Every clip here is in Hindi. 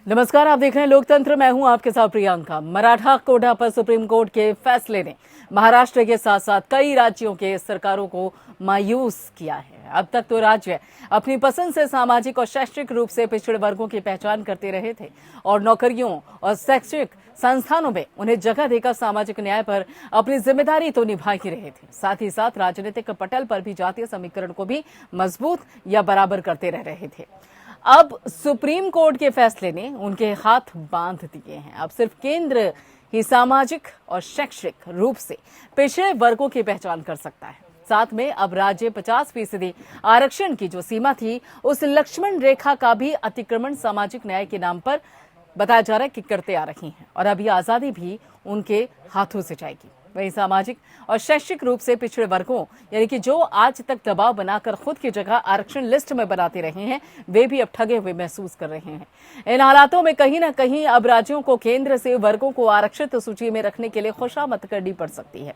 नमस्कार, आप देख रहे हैं लोकतंत्र। मैं हूं आपके साथ प्रियंका। मराठा कोटा पर सुप्रीम कोर्ट के फैसले ने महाराष्ट्र के साथ साथ कई राज्यों के सरकारों को मायूस किया है। अब तक तो राज्य अपनी पसंद से सामाजिक और शैक्षिक रूप से पिछड़े वर्गों की पहचान करते रहे थे और नौकरियों और शैक्षिक संस्थानों में उन्हें जगह देकर सामाजिक न्याय पर अपनी जिम्मेदारी तो निभा ही रहे थे, साथ ही साथ राजनीतिक पटल पर भी जातीय समीकरण को भी मजबूत या बराबर करते रह रहे थे। अब सुप्रीम कोर्ट के फैसले ने उनके हाथ बांध दिए हैं। अब सिर्फ केंद्र ही सामाजिक और शैक्षिक रूप से पिछड़े वर्गों की पहचान कर सकता है। साथ में अब राज्य 50% आरक्षण की जो सीमा थी, उस लक्ष्मण रेखा का भी अतिक्रमण सामाजिक न्याय के नाम पर बताया जा रहा है कि करते आ रही हैं और अभी आजादी भी उनके हाथों से जाएगी। वहीं सामाजिक और शैक्षिक रूप से पिछड़े वर्गों यानी कि जो आज तक दबाव बनाकर खुद की जगह आरक्षण लिस्ट में बनाते रहे हैं, वे भी अब ठगे हुए महसूस कर रहे हैं। इन हालातों में कहीं ना कहीं अब राज्यों को केंद्र से वर्गों को आरक्षित सूची में रखने के लिए खुशामद करनी पड़ सकती है।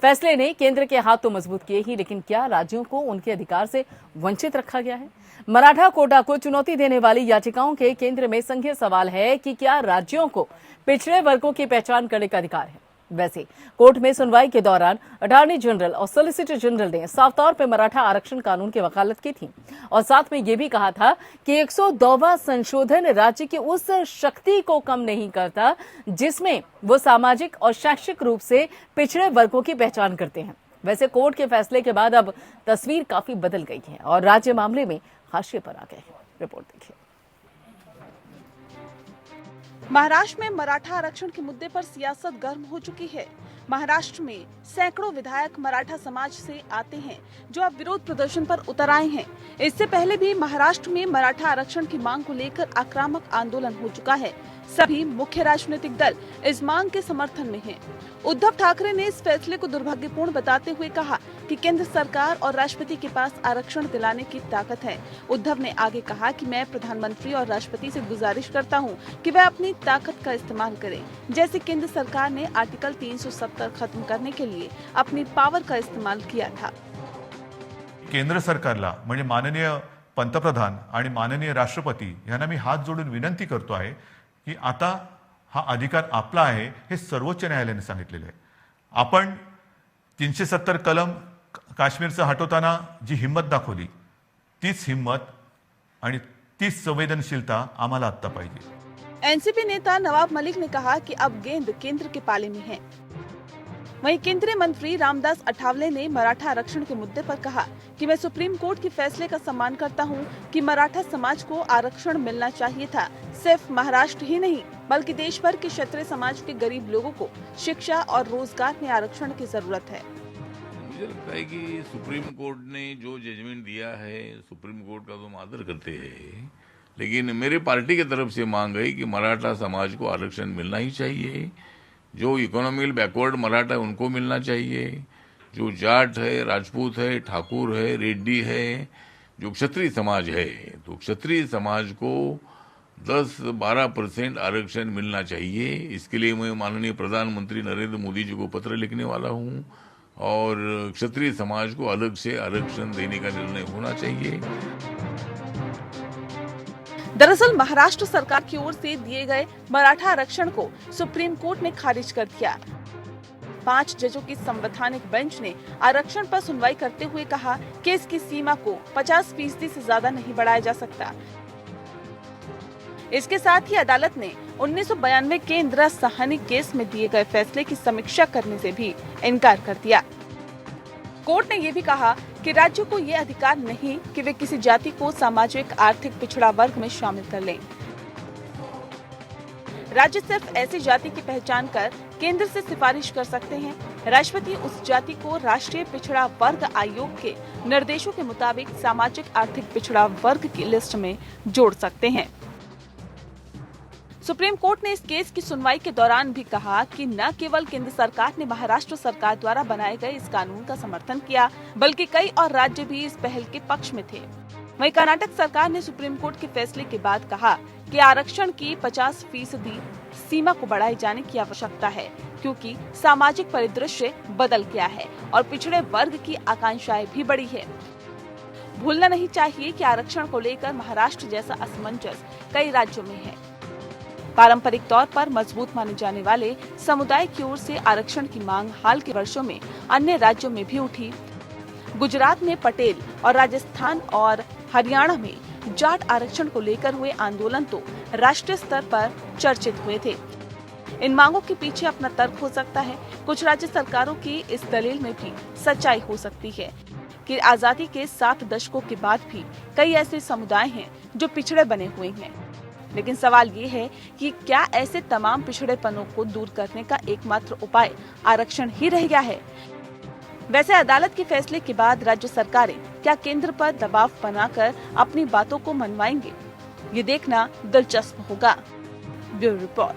फैसले ने केंद्र के हाथ तो मजबूत किए ही, लेकिन क्या राज्यों को उनके अधिकार से वंचित रखा गया है? मराठा कोटा को चुनौती देने वाली याचिकाओं के केंद्र में संघीय सवाल है कि क्या राज्यों को पिछड़े वर्गों की पहचान करने का अधिकार है। वैसे कोर्ट में सुनवाई के दौरान अटॉर्नी जनरल और सॉलिसिटर जनरल ने साफ तौर पर मराठा आरक्षण कानून की वकालत की थी और साथ में यह भी कहा था कि 102वां संशोधन राज्य की उस शक्ति को कम नहीं करता जिसमें वो सामाजिक और शैक्षिक रूप से पिछड़े वर्गों की पहचान करते हैं। वैसे कोर्ट के फैसले के बाद अब तस्वीर काफी बदल गई है और राज्य मामले में हाशिए पर आ गए हैं। रिपोर्ट देखिए। महाराष्ट्र में मराठा आरक्षण के मुद्दे पर सियासत गर्म हो चुकी है। महाराष्ट्र में सैकड़ों विधायक मराठा समाज से आते हैं जो अब विरोध प्रदर्शन पर उतर आए हैं। इससे पहले भी महाराष्ट्र में मराठा आरक्षण की मांग को लेकर आक्रामक आंदोलन हो चुका है। सभी मुख्य राजनीतिक दल इस मांग के समर्थन में हैं। उद्धव ठाकरे ने इस फैसले को दुर्भाग्यपूर्ण बताते हुए कहा कि केंद्र सरकार और राष्ट्रपति के पास आरक्षण दिलाने की ताकत है। उद्धव ने आगे कहा कि मैं प्रधानमंत्री और राष्ट्रपति से गुजारिश करता हूं कि वह अपनी ताकत का इस्तेमाल करें, जैसे केंद्र सरकार ने आर्टिकल 370 खत्म करने के लिए अपनी पावर का इस्तेमाल किया था। केंद्र सरकारला म्हणजे माननीय पंतप्रधान आणि माननीय राष्ट्रपती यांना मी हात जोडून विनंती करतो आहे की आता हा अधिकार आपला आहे हे सर्वोच्च न्यायालयाने सांगितलेले आहे। आपण 370 कलम काश्मीरचं हटवताना जी हिम्मत दाखवली, तीच हिम्मत आणि तीच संवेदनशीलता आम्हाला आता पाहिजे। एनसीपी नेता नवाब मलिक ने कहा कि अब गेंद केंद्र के पाले में है। वहीं केंद्रीय मंत्री रामदास अठावले ने मराठा आरक्षण के मुद्दे पर कहा कि मैं सुप्रीम कोर्ट के फैसले का सम्मान करता हूं कि मराठा समाज को आरक्षण मिलना चाहिए था। सिर्फ महाराष्ट्र ही नहीं बल्कि देश भर के क्षत्रिय समाज के गरीब लोगों को शिक्षा और रोजगार में आरक्षण की जरूरत है। मुझे लगता है कि सुप्रीम कोर्ट ने जो जजमेंट दिया है, सुप्रीम कोर्ट का तो हम आदर करते हैं, लेकिन मेरे पार्टी की तरफ से मांग है कि मराठा समाज को आरक्षण मिलना ही चाहिए। जो इकोनॉमिकल बैकवर्ड मराठा है उनको मिलना चाहिए। जो जाट है, राजपूत है, ठाकुर है, रेड्डी है, जो क्षत्रिय समाज है, तो क्षत्रिय समाज को 10-12% आरक्षण मिलना चाहिए। इसके लिए मैं माननीय प्रधानमंत्री नरेंद्र मोदी जी को पत्र लिखने वाला हूं और क्षत्रिय समाज को अलग से आरक्षण देने का निर्णय होना चाहिए। दरअसल महाराष्ट्र सरकार की ओर से दिए गए मराठा आरक्षण को सुप्रीम कोर्ट ने खारिज कर दिया। 5 जजों की संवैधानिक बेंच ने आरक्षण पर सुनवाई करते हुए कहा कि इसकी सीमा को 50% से ज्यादा नहीं बढ़ाया जा सकता। इसके साथ ही अदालत ने 1992 के इंदिरा साहनी केस में दिए गए फैसले की समीक्षा करने से भी इनकार कर दिया। कोर्ट ने यह भी कहा कि राज्यों को ये अधिकार नहीं कि वे किसी जाति को सामाजिक आर्थिक पिछड़ा वर्ग में शामिल कर लें। राज्य सिर्फ ऐसी जाति की पहचान कर केंद्र से सिफारिश कर सकते हैं। राष्ट्रपति उस जाति को राष्ट्रीय पिछड़ा वर्ग आयोग के निर्देशों के मुताबिक सामाजिक आर्थिक पिछड़ा वर्ग की लिस्ट में जोड़ सकते हैं। सुप्रीम कोर्ट ने इस केस की सुनवाई के दौरान भी कहा कि न केवल केंद्र सरकार ने महाराष्ट्र सरकार द्वारा बनाए गए इस कानून का समर्थन किया, बल्कि कई और राज्य भी इस पहल के पक्ष में थे। वहीं कर्नाटक सरकार ने सुप्रीम कोर्ट के फैसले के बाद कहा कि आरक्षण की 50% सीमा को बढ़ाए जाने की आवश्यकता है, क्योंकि सामाजिक परिदृश्य बदल गया है और पिछड़े वर्ग की आकांक्षाएं भी बढ़ी है। भूलना नहीं चाहिए कि आरक्षण को लेकर महाराष्ट्र जैसा असमंजस कई राज्यों में है। पारंपरिक तौर पर मजबूत माने जाने वाले समुदाय की ओर से आरक्षण की मांग हाल के वर्षों में अन्य राज्यों में भी उठी। गुजरात में पटेल और राजस्थान और हरियाणा में जाट आरक्षण को लेकर हुए आंदोलन तो राष्ट्रीय स्तर पर चर्चित हुए थे। इन मांगों के पीछे अपना तर्क हो सकता है। कुछ राज्य सरकारों की इस दलील में भी सच्चाई हो सकती है कि आजादी के 7 दशकों के बाद भी कई ऐसे समुदाय हैं जो पिछड़े बने हुए हैं। लेकिन सवाल ये है कि क्या ऐसे तमाम पिछड़ेपनों को दूर करने का एकमात्र उपाय आरक्षण ही रह गया है? वैसे अदालत के फैसले के बाद राज्य सरकारें क्या केंद्र पर दबाव बनाकर अपनी बातों को मनवाएंगे, ये देखना दिलचस्प होगा। Bureau report.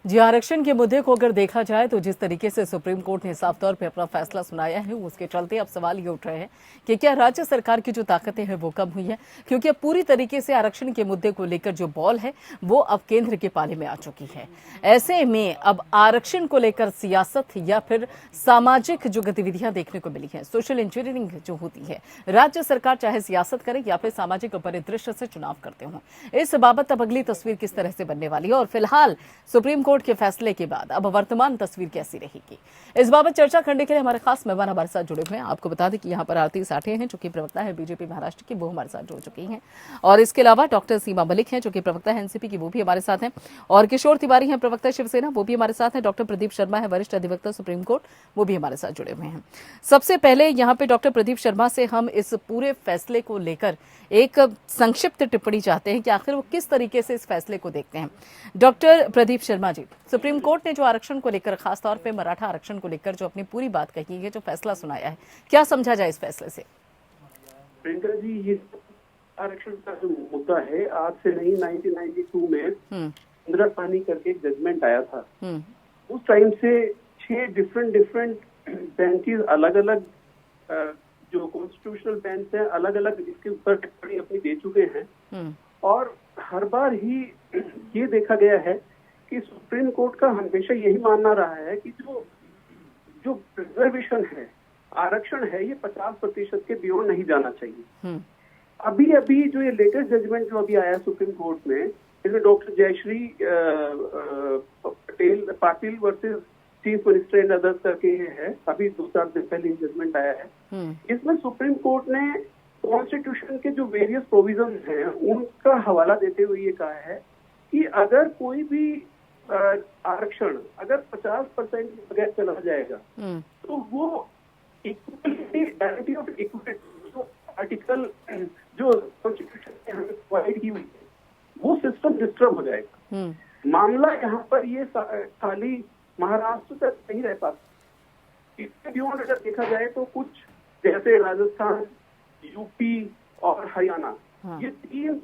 जी, आरक्षण के मुद्दे को अगर देखा जाए तो जिस तरीके से सुप्रीम कोर्ट ने साफ तौर पर अपना फैसला सुनाया है, उसके चलते अब सवाल ये उठ रहे हैं कि क्या राज्य सरकार की जो ताकतें हैं वो कम हुई है, क्योंकि अब पूरी तरीके से आरक्षण के मुद्दे को लेकर जो बॉल है वो अब केंद्र के पाले में आ चुकी है। ऐसे में अब आरक्षण को लेकर सियासत या फिर सामाजिक जो गतिविधियां देखने को मिली है, सोशल इंजीनियरिंग जो होती है, राज्य सरकार चाहे सियासत करे या फिर सामाजिक परिदृश्य से चुनाव करते हों, इस बाबत अब अगली तस्वीर किस तरह से बनने वाली है और फिलहाल सुप्रीम कोर्ट के फैसले के बाद अब वर्तमान तस्वीर कैसी रहेगी, इस बाबत चर्चा करने के लिए हमारे खास मेहमान हमारे साथ जुड़े हुए हैं। आपको बता दें कि यहाँ पर आरती साठे हैं जो कि प्रवक्ता है बीजेपी महाराष्ट्र की, वो हमारे साथ जुड़ चुकी हैं, और इसके अलावा डॉक्टर सीमा मलिक हैं जो कि प्रवक्ता है एनसीपी की, वो भी हमारे साथ हैं, और किशोर तिवारी हैं प्रवक्ता शिवसेना, वो भी हमारे साथ हैं, डॉक्टर प्रदीप शर्मा है वरिष्ठ अधिवक्ता सुप्रीम कोर्ट, वो भी हमारे साथ जुड़े हुए हैं। सबसे पहले यहाँ पे डॉक्टर प्रदीप शर्मा से हम इस पूरे फैसले को लेकर एक संक्षिप्त टिप्पणी चाहते हैं कि आखिर वो किस तरीके से इस फैसले को देखते हैं। Doctor Pradeep Sharma ji, supreme court ने जो आरक्षण को लेकर, खासतौर पे मराठा आरक्षण को लेकर जो अपनी पूरी बात कही है, जो फैसला सुनाया है, क्या समझा जाए इस फैसले से? प्रियंका जी, ये आरक्षण का जो मुद्दा है, आज से नहीं 1992 में इंदिरा पानी करके एक जजमेंट आया था। उस टाइम से 6 डिफरेंट बेंचेस अलग अलग जो कॉन्स्टिट्यूशनल बेंच है अलग अलग इसके ऊपर टिप्पणी अपनी दे चुके हैं, और हर बार ही ये देखा गया है कि सुप्रीम कोर्ट का हमेशा यही मानना रहा है कि जो रिजर्वेशन है, आरक्षण है, ये 50% के बियॉन्ड नहीं जाना चाहिए। अभी जो ये लेटेस्ट जजमेंट जो अभी आया सुप्रीम कोर्ट में, इसमें doctor Jayashree Patil versus chief minister and others करके है, अभी 2-4 दिन पहले जजमेंट आया है। इसमें सुप्रीम कोर्ट ने कॉन्स्टिट्यूशन के जो वेरियस प्रोविजन हैं उनका हवाला देते हुए ये कहा है कि अगर कोई भी आरक्षण अगर 50% के बगैर चला जाएगा तो वो इक्वलिटी, गारंटी ऑफ इक्वलिटी जो आर्टिकल जो कॉन्स्टिट्यूशन में हमें प्रोवाइड की हुई है वो सिस्टम डिस्टर्ब हो जाएगा। मामला यहाँ पर ये खाली महाराष्ट्र तक नहीं रह पाता। इसके बियॉन्ड अगर देखा जाए तो कुछ जैसे राजस्थान, यूपी और हरियाणा, ये 3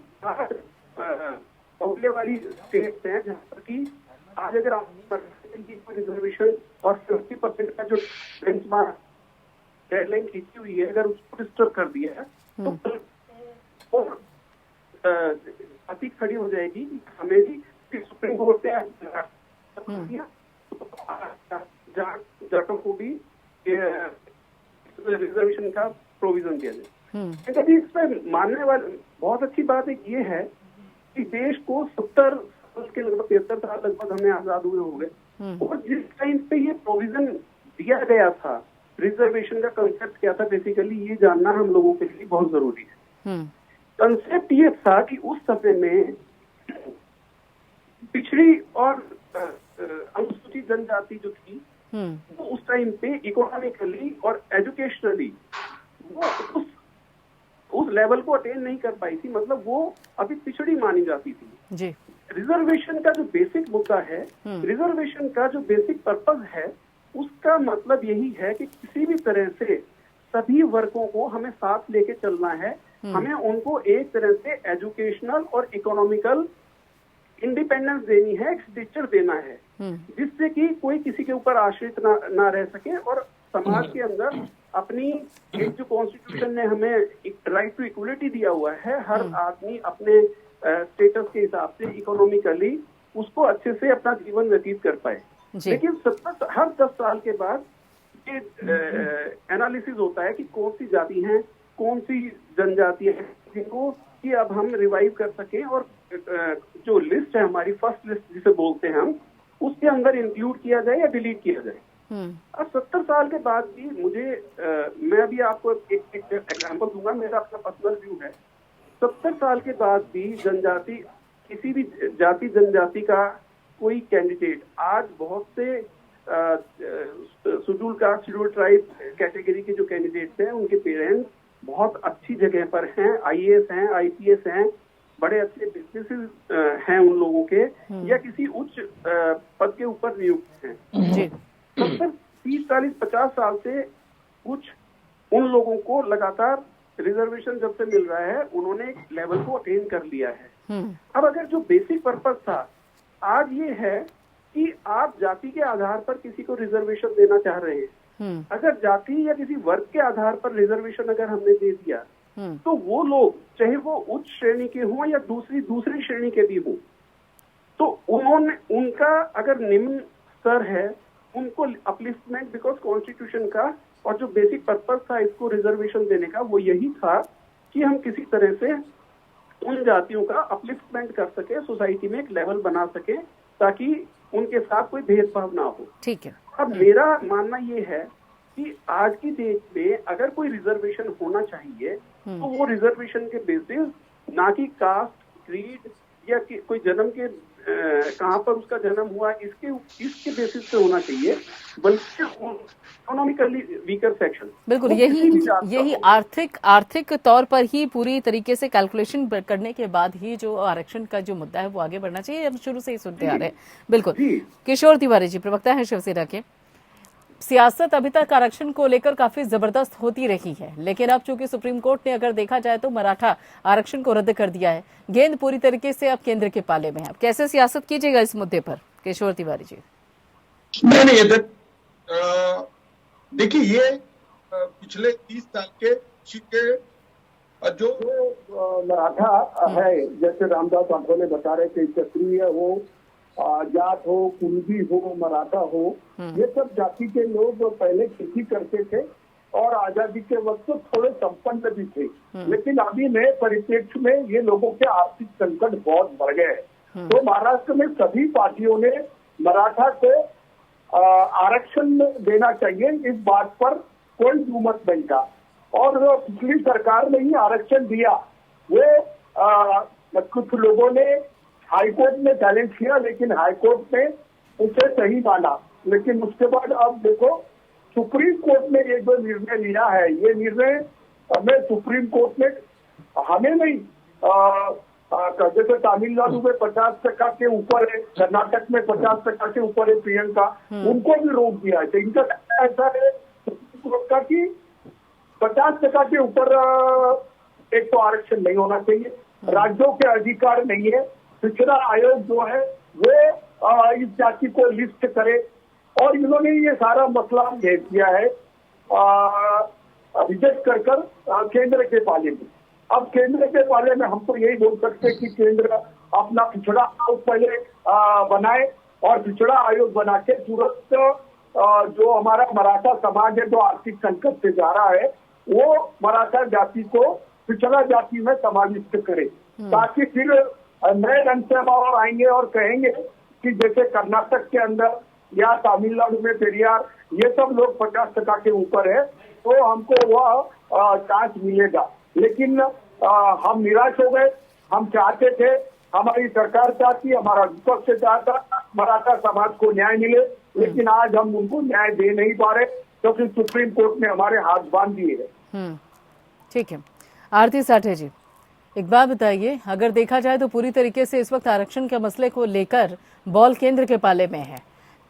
पहले वाली स्टेट्स हैं जहाँ पर की आज अगर आप रिजर्वेशन और 50% का जो बेंचमार्क डेडलाइन खींची हुई है अगर उसको डिस्टर्ब कर दिया है तो बात खड़ी हो जाएगी। हमें भी सुप्रीम कोर्ट ने जाटों को भी रिजर्वेशन का प्रोविजन दिया जाए। इसमें मानने वाले बहुत अच्छी बात एक ये है कि देश को 70 के लगभग 73 साल लगभग हमें आजाद हुए हो गए, और जिस टाइम पे ये प्रोविजन दिया गया था, रिजर्वेशन का कंसेप्ट क्या था, बेसिकली ये जानना हम लोगों के लिए बहुत जरूरी है। कंसेप्ट ये था कि उस समय में पिछड़ी और अनुसूचित जनजाति जो थी वो उस टाइम पे इकोनॉमिकली और एजुकेशनली वो उस लेवल को अटेन नहीं कर पाई थी, मतलब वो अभी पिछड़ी मानी जाती थी जी। रिजर्वेशन का जो बेसिक मुद्दा है, रिजर्वेशन का जो बेसिक पर्पस है, उसका मतलब यही है कि किसी भी तरह से सभी वर्गों को हमें साथ लेके चलना है, हमें उनको एक तरह से एजुकेशनल और इकोनॉमिकल इंडिपेंडेंस देनी है, एक्सपेंडिचर देना है, जिससे कि कोई किसी के ऊपर आश्रित ना रह सके, और समाज के अंदर अपनी एक जो कॉन्स्टिट्यूशन ने हमें राइट टू इक्वलिटी दिया हुआ है, हर आदमी अपने स्टेटस के हिसाब से इकोनॉमिकली उसको अच्छे से अपना जीवन व्यतीत कर पाए। लेकिन हर 10 साल के बाद ये एनालिसिस होता है कि कौन सी जाति हैं, कौन सी जनजाति है जिनको कि अब हम रिवाइव कर सकें और जो लिस्ट है हमारी फर्स्ट लिस्ट जिसे बोलते हैं हम, उसके अंदर इंक्लूड किया जाए या डिलीट किया जाए। अब 70 साल के बाद भी मुझे मैं अभी आपको एक एग्जांपल दूंगा, मेरा अपना पर्सनल व्यू है। 70 साल के बाद भी जनजाति, किसी भी जाति जनजाति का कोई कैंडिडेट, आज बहुत से schedule caste schedule tribe category के जो कैंडिडेट्स हैं उनके पेरेंट्स बहुत अच्छी जगह पर हैं, IAS हैं, IPS हैं, बड़े अच्छे बिजनेसेस हैं उन लोगों के, या किसी उच्च पद के ऊपर नियुक्त हैं। 70, 30, 40, 50 साल से कुछ उन लोगों को लगातार रिजर्वेशन जब से मिल रहा है, उन्होंने एक लेवल को अटेन कर लिया है। अब अगर जो बेसिक पर्पस था आज ये है कि आप जाति के आधार पर किसी को रिजर्वेशन देना चाह रहे हैं, अगर जाति या किसी वर्ग के आधार पर रिजर्वेशन अगर हमने दे दिया, तो वो लोग चाहे वो उच्च श्रेणी के हों या दूसरी श्रेणी के भी हों, तो उन्होंने, उनका अगर निम्न स्तर है, उनको अपलिफ्टमेंट, बिकॉज कॉन्स्टिट्यूशन का और जो बेसिक पर्पस था इसको रिजर्वेशन देने का, वो यही था कि हम किसी तरह से उन जातियों का अपलिफ्टमेंट कर सके, सोसाइटी में एक लेवल बना सके ताकि उनके साथ कोई भेदभाव ना हो। ठीक है। अब मेरा मानना ये है कि आज की डेट में अगर कोई रिजर्वेशन होना चाहिए तो वो रिजर्वेशन के बेसिस, ना कि कास्ट, क्रीड या कोई जन्म के कहाँ पर उसका जन्म हुआ इसके बेसिस पे होना चाहिए, बल्कि इकोनॉमिकली वीकर सेक्शन। बिल्कुल, यही आर्थिक तौर पर ही पूरी तरीके से कैलकुलेशन करने के बाद ही जो आरक्षण का जो मुद्दा है वो आगे बढ़ना चाहिए। हम शुरू से ही सुनते आ रहे हैं। बिल्कुल। किशोर तिवारी जी, प्रवक्ता है शिवसेना के। सियासत अभी तक आरक्षण को लेकर काफी जबरदस्त होती रही है, लेकिन अब चूंकि सुप्रीम कोर्ट ने अगर देखा जाए तो मराठा आरक्षण को रद्द कर दिया है, गेंद पूरी तरीके से अब केंद्र के पाले में है। अब कैसे सियासत कीजिएगा इस मुद्दे पर, किशोर तिवारी जी? नहीं, देखिए, ये पिछले 30 साल के जो मराठा है, जैसे रामदास आठवले ने बता रहे थे, क्षत्रिय हो, जाट हो, कुणबी हो, मराठा हो, ये सब जाति के लोग पहले खेती करते थे और आजादी के वक्त तो थोड़े संपन्न भी थे, लेकिन अभी नए परिप्रेक्ष्य में ये लोगों के आर्थिक संकट बहुत बढ़ गए। तो महाराष्ट्र में सभी पार्टियों ने मराठा को आरक्षण देना चाहिए, इस बात पर कोई दुमत नहीं था। और पिछली सरकार ने ही आरक्षण दिया, वो कुछ लोगों ने हाईकोर्ट में चैलेंज किया, लेकिन हाईकोर्ट ने उसे सही माना। लेकिन उसके बाद अब देखो, सुप्रीम कोर्ट ने ये जो निर्णय लिया है, ये निर्णय हमें सुप्रीम कोर्ट ने हमें नहीं, जैसे तमिलनाडु में 50% के ऊपर है, कर्नाटक में 50% के ऊपर है प्रियंका, उनको भी रोक दिया है। तो इनका ऐसा है सुप्रीम कोर्ट का कि 50% के ऊपर एक तो आरक्षण नहीं होना चाहिए, राज्यों के अधिकार नहीं है, पिछड़ा आयोग जो है वो इस जाति को लिस्ट करे, और इन्होंने ये सारा मसला भेज दिया है रिजेक्ट कर केंद्र के पाले में। अब केंद्र के पाले में हम तो यही बोल सकते हैं कि केंद्र अपना पिछड़ा आयोग पहले बनाए, और पिछड़ा आयोग बना के तुरंत जो हमारा मराठा समाज है जो आर्थिक संकट से जा रहा है, वो मराठा जाति को पिछड़ा जाति में समाविष्ट करे, ताकि फिर नए ढंग से हम और आएंगे और कहेंगे कि जैसे कर्नाटक के अंदर या तमिलनाडु में पेरियार, ये सब लोग 50% के ऊपर है, तो हमको वह चांस मिलेगा। लेकिन हम निराश हो गए। हम चाहते थे, हमारी सरकार चाहती, हमारा विपक्ष चाहता मराठा समाज को न्याय मिले, लेकिन आज हम उनको न्याय दे नहीं पा रहे, क्योंकि सुप्रीम कोर्ट ने हमारे हाथ बांध दिए हैं। ठीक है। आरती साठे जी, एक बात बताइए, अगर देखा जाए तो पूरी तरीके से इस वक्त आरक्षण के मसले को लेकर बॉल केंद्र के पाले में है,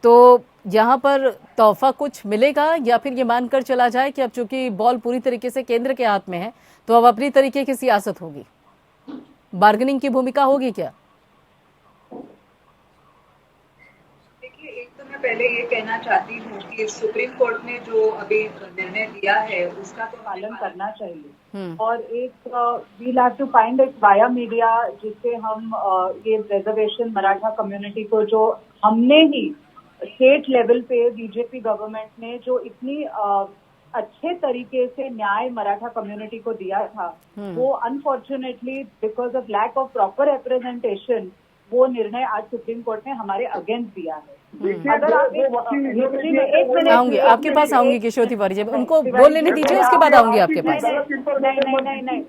तो यहाँ पर तोहफा कुछ मिलेगा, या फिर ये मानकर चला जाए कि अब चूंकि बॉल पूरी तरीके से केंद्र के हाथ में है तो अब अपनी तरीके की सियासत होगी, बार्गेनिंग की भूमिका होगी क्या? देखिए, एक तो मैं पहले ये कहना चाहती हूँ कि सुप्रीम कोर्ट ने जो अभी निर्णय दिया है उसका तो पालन करना चाहिए, और एक we'll have to find it via media, जिससे हम ये रिजर्वेशन मराठा कम्युनिटी को, जो हमने ही स्टेट लेवल पे बीजेपी गवर्नमेंट ने जो इतनी अच्छे तरीके से न्याय मराठा कम्युनिटी को दिया था, वो unfortunately because of lack of proper representation वो निर्णय आज सुप्रीम कोर्ट ने हमारे अगेंस्ट दिया है। अगर आप हिस्ट्री में एक मिनट आऊंगी आपके पास, आऊंगी किशोर तिवारी जी, उनको बोल लेने दीजिए, उसके बाद आऊंगी आपके पास। नहीं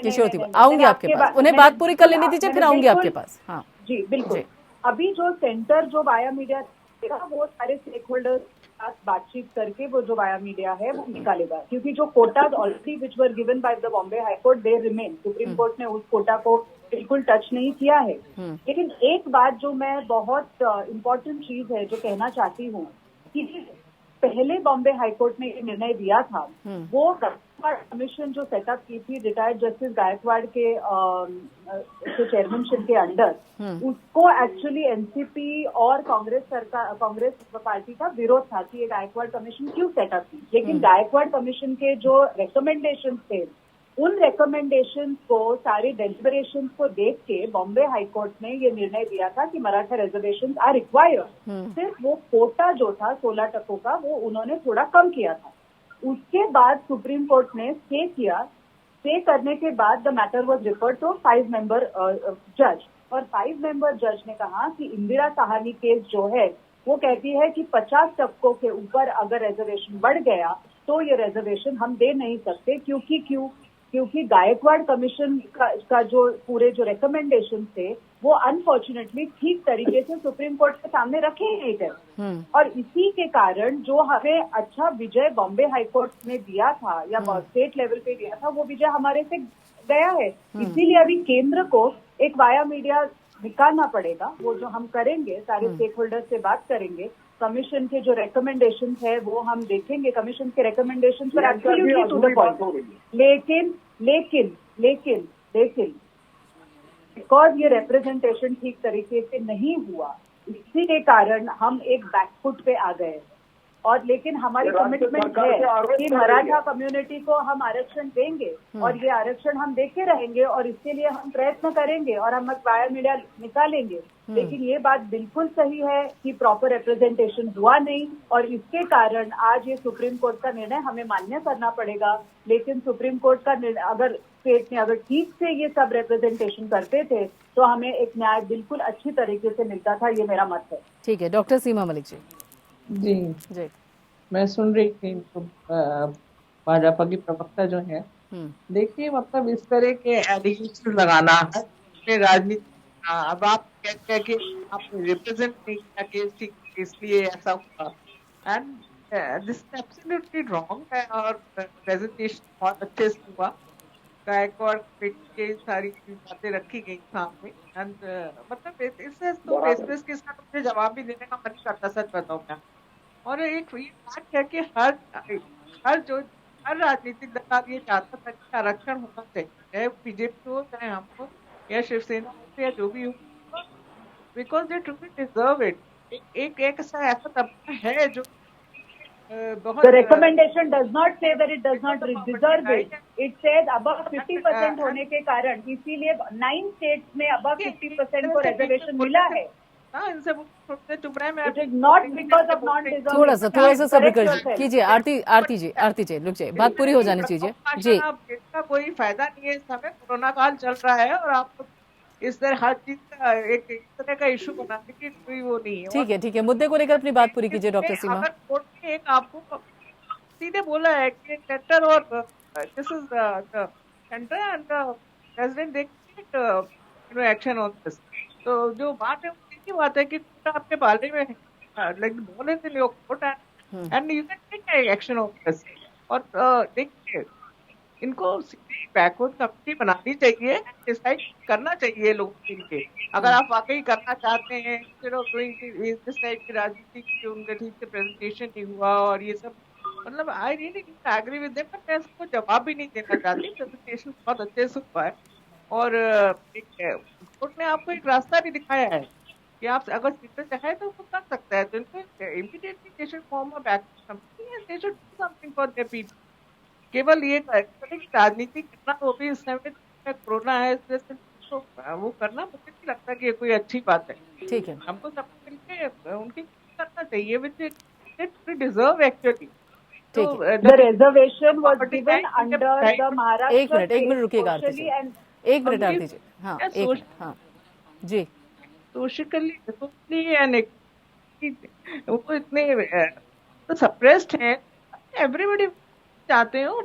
किशोर तिवारी आऊंगी आपके पास, उन्हें बात पूरी कर लेने दीजिए, फिर आऊंगी आपके पास। हाँ जी बिल्कुल। जी। अभी जो सेंटर जो वाया मीडिया देगा वो सारे स्टेक होल्डर्स के साथ बातचीत करके वो जो वाया मीडिया है वो निकालेगा, क्योंकि जो Kota's already which were given by the Bombay high court they remain. Supreme court ने उस कोटा को बिल्कुल टच नहीं किया है। लेकिन एक बात जो मैं बहुत इम्पोर्टेंट चीज है जो कहना चाहती हूँ कि पहले बॉम्बे हाई कोर्ट ने ये निर्णय दिया था, वो गायकवाड़ कमीशन जो सेटअप की थी रिटायर्ड जस्टिस गायकवाड़ के चेयरमैनशिप के अंडर, उसको एक्चुअली एनसीपी और कांग्रेस पार्टी का विरोध था कि ये गायकवाड़ कमीशन क्यों सेटअप की। लेकिन गायकवाड़ कमीशन के जो रिकमेंडेशन थे, उन रिकमेंडेशंस को, सारे डेलिबरेशंस को देख के बॉम्बे हाई कोर्ट ने ये निर्णय दिया था कि मराठा रिजर्वेशंस आर रिक्वायर्ड। सिर्फ वो कोटा जो था 16% का वो उन्होंने थोड़ा कम किया था। उसके बाद सुप्रीम कोर्ट ने स्टे किया। स्टे करने के बाद the matter was referred to 5 member जज, और 5 मेंबर जज ने कहा कि इंदिरा साहनी केस जो है वो कहती है कि 50% के ऊपर अगर रिजर्वेशन बढ़ गया तो ये रिजर्वेशन हम दे नहीं सकते, क्योंकि गायकवाड़ कमीशन का जो पूरे जो रिकमेंडेशन थे वो अनफॉर्चुनेटली ठीक तरीके से सुप्रीम कोर्ट के सामने रखे नहीं गए। और इसी के कारण जो हमें अच्छा विजय बॉम्बे हाई कोर्ट ने दिया था या स्टेट लेवल पे दिया था, वो विजय हमारे से गया है। इसीलिए अभी केंद्र को एक वाया मीडिया निकालना पड़ेगा। वो जो हम करेंगे, सारे स्टेक होल्डर्स से बात करेंगे, कमीशन के जो रिकमेंडेशन है वो हम देखेंगे, कमीशन के रिकमेंडेशन पर एब्सोल्युटली टू द पॉइंट। लेकिन बिकॉज ये रिप्रेजेंटेशन ठीक तरीके से नहीं हुआ, इसी के कारण हम एक बैकफुट पे आ गए। और लेकिन हमारी कमिटमेंट है कि मराठा कम्युनिटी को हम आरक्षण देंगे और ये आरक्षण हम देते रहेंगे और इसके लिए हम प्रयत्न करेंगे और हम वाया मीडिया निकालेंगे। लेकिन ये बात बिल्कुल सही है कि प्रॉपर रिप्रेजेंटेशन हुआ नहीं और इसके कारण आज ये सुप्रीम कोर्ट का निर्णय हमें मान्य करना पड़ेगा। लेकिन सुप्रीम कोर्ट का निर्णय अगर स्टेट ने अगर ठीक से ये सब रिप्रेजेंटेशन करते थे तो हमें एक न्याय बिल्कुल अच्छी तरीके से मिलता था, ये मेरा मत है। ठीक है, डॉक्टर सीमा मलिक जी। जी, मैं सुन रही थी तो भाजपा की प्रवक्ता जो है, देखिए मतलब इस तरह के एलिगेशन लगाना है राजनीति। अब आप कहते हैं कि आपने रिप्रेजेंट नहीं किया केस, इसलिए ऐसा हुआ, and this is absolutely wrong है। और प्रेजेंटेशन बहुत अच्छे से हुआ, गायकवाड़ के सारी बातें रखी गई सामने, एंड मतलब इससे तो बेसिस के साथ मुझे जवाब भी देने का मन करता, सच बताऊं मैं। और एक ये बात है कि हर राजनीतिक दल ये चाहता था कि आरक्षण होना चाहिए, चाहे बीजेपी हो चाहे हम हो या शिवसेना हो या जो भी हो, because they truly deserve it. एक ऐसा तबका है जो The recommendation does not say that it does not deserve it. It says above 50% होने के कारण, इसीलिए 9 states में above 50% को रिजर्वेशन मिला है। इनसे चुप रहे हैं। It is not because of not deserving। थोड़ा सा सब्र कीजिए। आरती जी रुक जाइए, बात पूरी हो जानी चाहिए जी। इसका कोई फायदा नहीं है, इस समय कोरोना काल चल रहा है और आप इस तरह हर चीज का एक तरह का इशू बनाने की कोई वो नहीं है। ठीक है, मुद्दे को लेकर अपनी बात पूरी कीजिए डॉक्टर सीमा। अगर कोर्ट ने एक आपको सीधे बोला है कि सेंटर और this is the centre and the president they take action on this, तो जो बात है वो बात है कि आपके बारे में लाइक बोले थे लोग court and you can take action on this. और देखिए इनको बैकवर्ड कमेटी बनानी चाहिए, डिसाइड करना चाहिए लोगों के लिए। अगर आप वाकई करना चाहते हैं इस टाइप की राजनीति की, उनका ठीक से प्रेजेंटेशन नहीं हुआ और ये सब, मतलब I really agree with them, मैं इसको जवाब भी नहीं देना चाहती। प्रेजेंटेशन बहुत अच्छे से हुआ है और कोर्ट ने आपको एक रास्ता भी दिखाया है कि आप अगर सीट चाहे तो वो कर सकता है। तो इनको immediately they should form a backward committee and they should do something for their people. केवल ये राजनीति करना, वो भी इस समय कोरोना है तो वो करना मुझे नहीं लगता कि ये कोई अच्छी बात है। ठीक है, हमको सबको मिलकर उनकी करना चाहिए, विच डिजर्व एक्चुअली। तो ठीक है। The reservation was Property given tax under right the Maharashtra एक मिनट रुकिएगा आरती socially जी, and एक मिनट आरती जी, हाँ क्या एक सोच- मिनट, हाँ जी, सोशली एंड वो इतने तो सप्रेस्ड हैं, एवरीबडी चाहते हैं और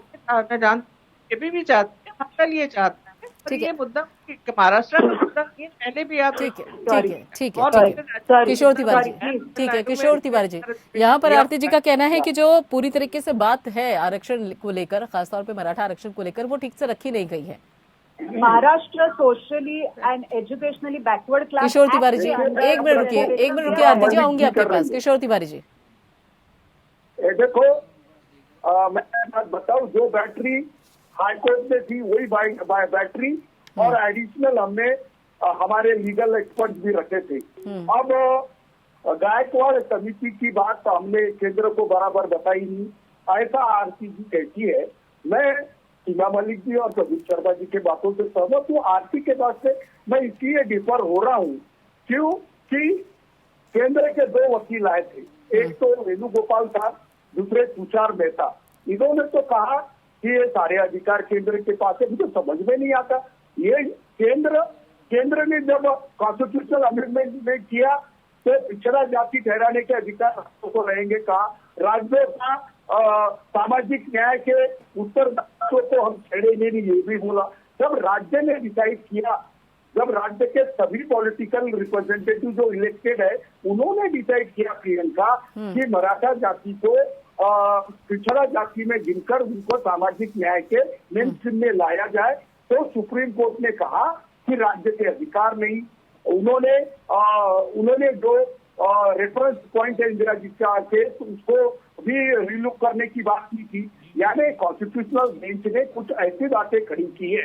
मैं जानती हूँ भी चाहते हैं, हम कल ये चाहते हैं, पर ठीक है। ये मुद्दा महाराष्ट्र का मुद्दा ये पहले भी आप ठीक है और ठीक है। किशोर तिवारी जी, ठीक है किशोर तिवारी जी, यहाँ पर आरती जी का कहना है कि जो पूरी तरीके से बात है आरक्षण को लेकर, खासतौर पे मराठा आरक्षण को लेकर, वो ठीक से रखी नहीं गई है। Maharashtra socially and educationally backward class. किशोर तिवारी जी, एक मिनट रुकिए आरती जी, आऊंगी आपके पास। किशोर तिवारी जी, देखो मैं एक बात बताऊं, जो बैटरी हाईकोर्ट में थी वही बैटरी और एडिशनल हमने हमारे लीगल एक्सपर्ट भी रखे थे। अब गायकवाड़ समिति की बात हमने केंद्र को बराबर बताई नहीं, ऐसा आरती जी कहती है। मैं सीमा मलिक जी और प्रदीप शर्मा जी के बातों से सहमत हूँ। आरती के बात से मैं इसलिए डिफर हो रहा हूँ क्योंकि केंद्र के दो वकील आए थे, एक तो वेणुगोपाल था, दूसरे तुषार मेहता। इन्होंने तो कहा कि ये सारे अधिकार केंद्र के पास है। मुझे समझ में नहीं आता, ये केंद्र ने जब कॉन्स्टिट्यूशनल अमेंडमेंट में किया तो पिछड़ा जाति ठहराने के अधिकार राज्यों को रहेंगे। कहा राज्यों का सामाजिक न्याय के उत्तरदायित्व को हम छेड़ेंगे नहीं, ये भी बोला। जब राज्य ने डिसाइड किया, जब राज्य के सभी पॉलिटिकल रिप्रेजेंटेटिव जो इलेक्टेड है उन्होंने डिसाइड किया प्रियंका कि मराठा जाति को पिछड़ा जाति में गिनकर उनको सामाजिक न्याय के मेन स्ट्रीम में लाया जाए, तो सुप्रीम कोर्ट ने कहा कि राज्य के अधिकार नहीं। उन्होंने जो रेफरेंस पॉइंट है इंदिरा जी का केस, उसको भी रिलुक करने की बात की थी। यानी कॉन्स्टिट्यूशनल बेंच ने कुछ ऐसी बातें खड़ी की है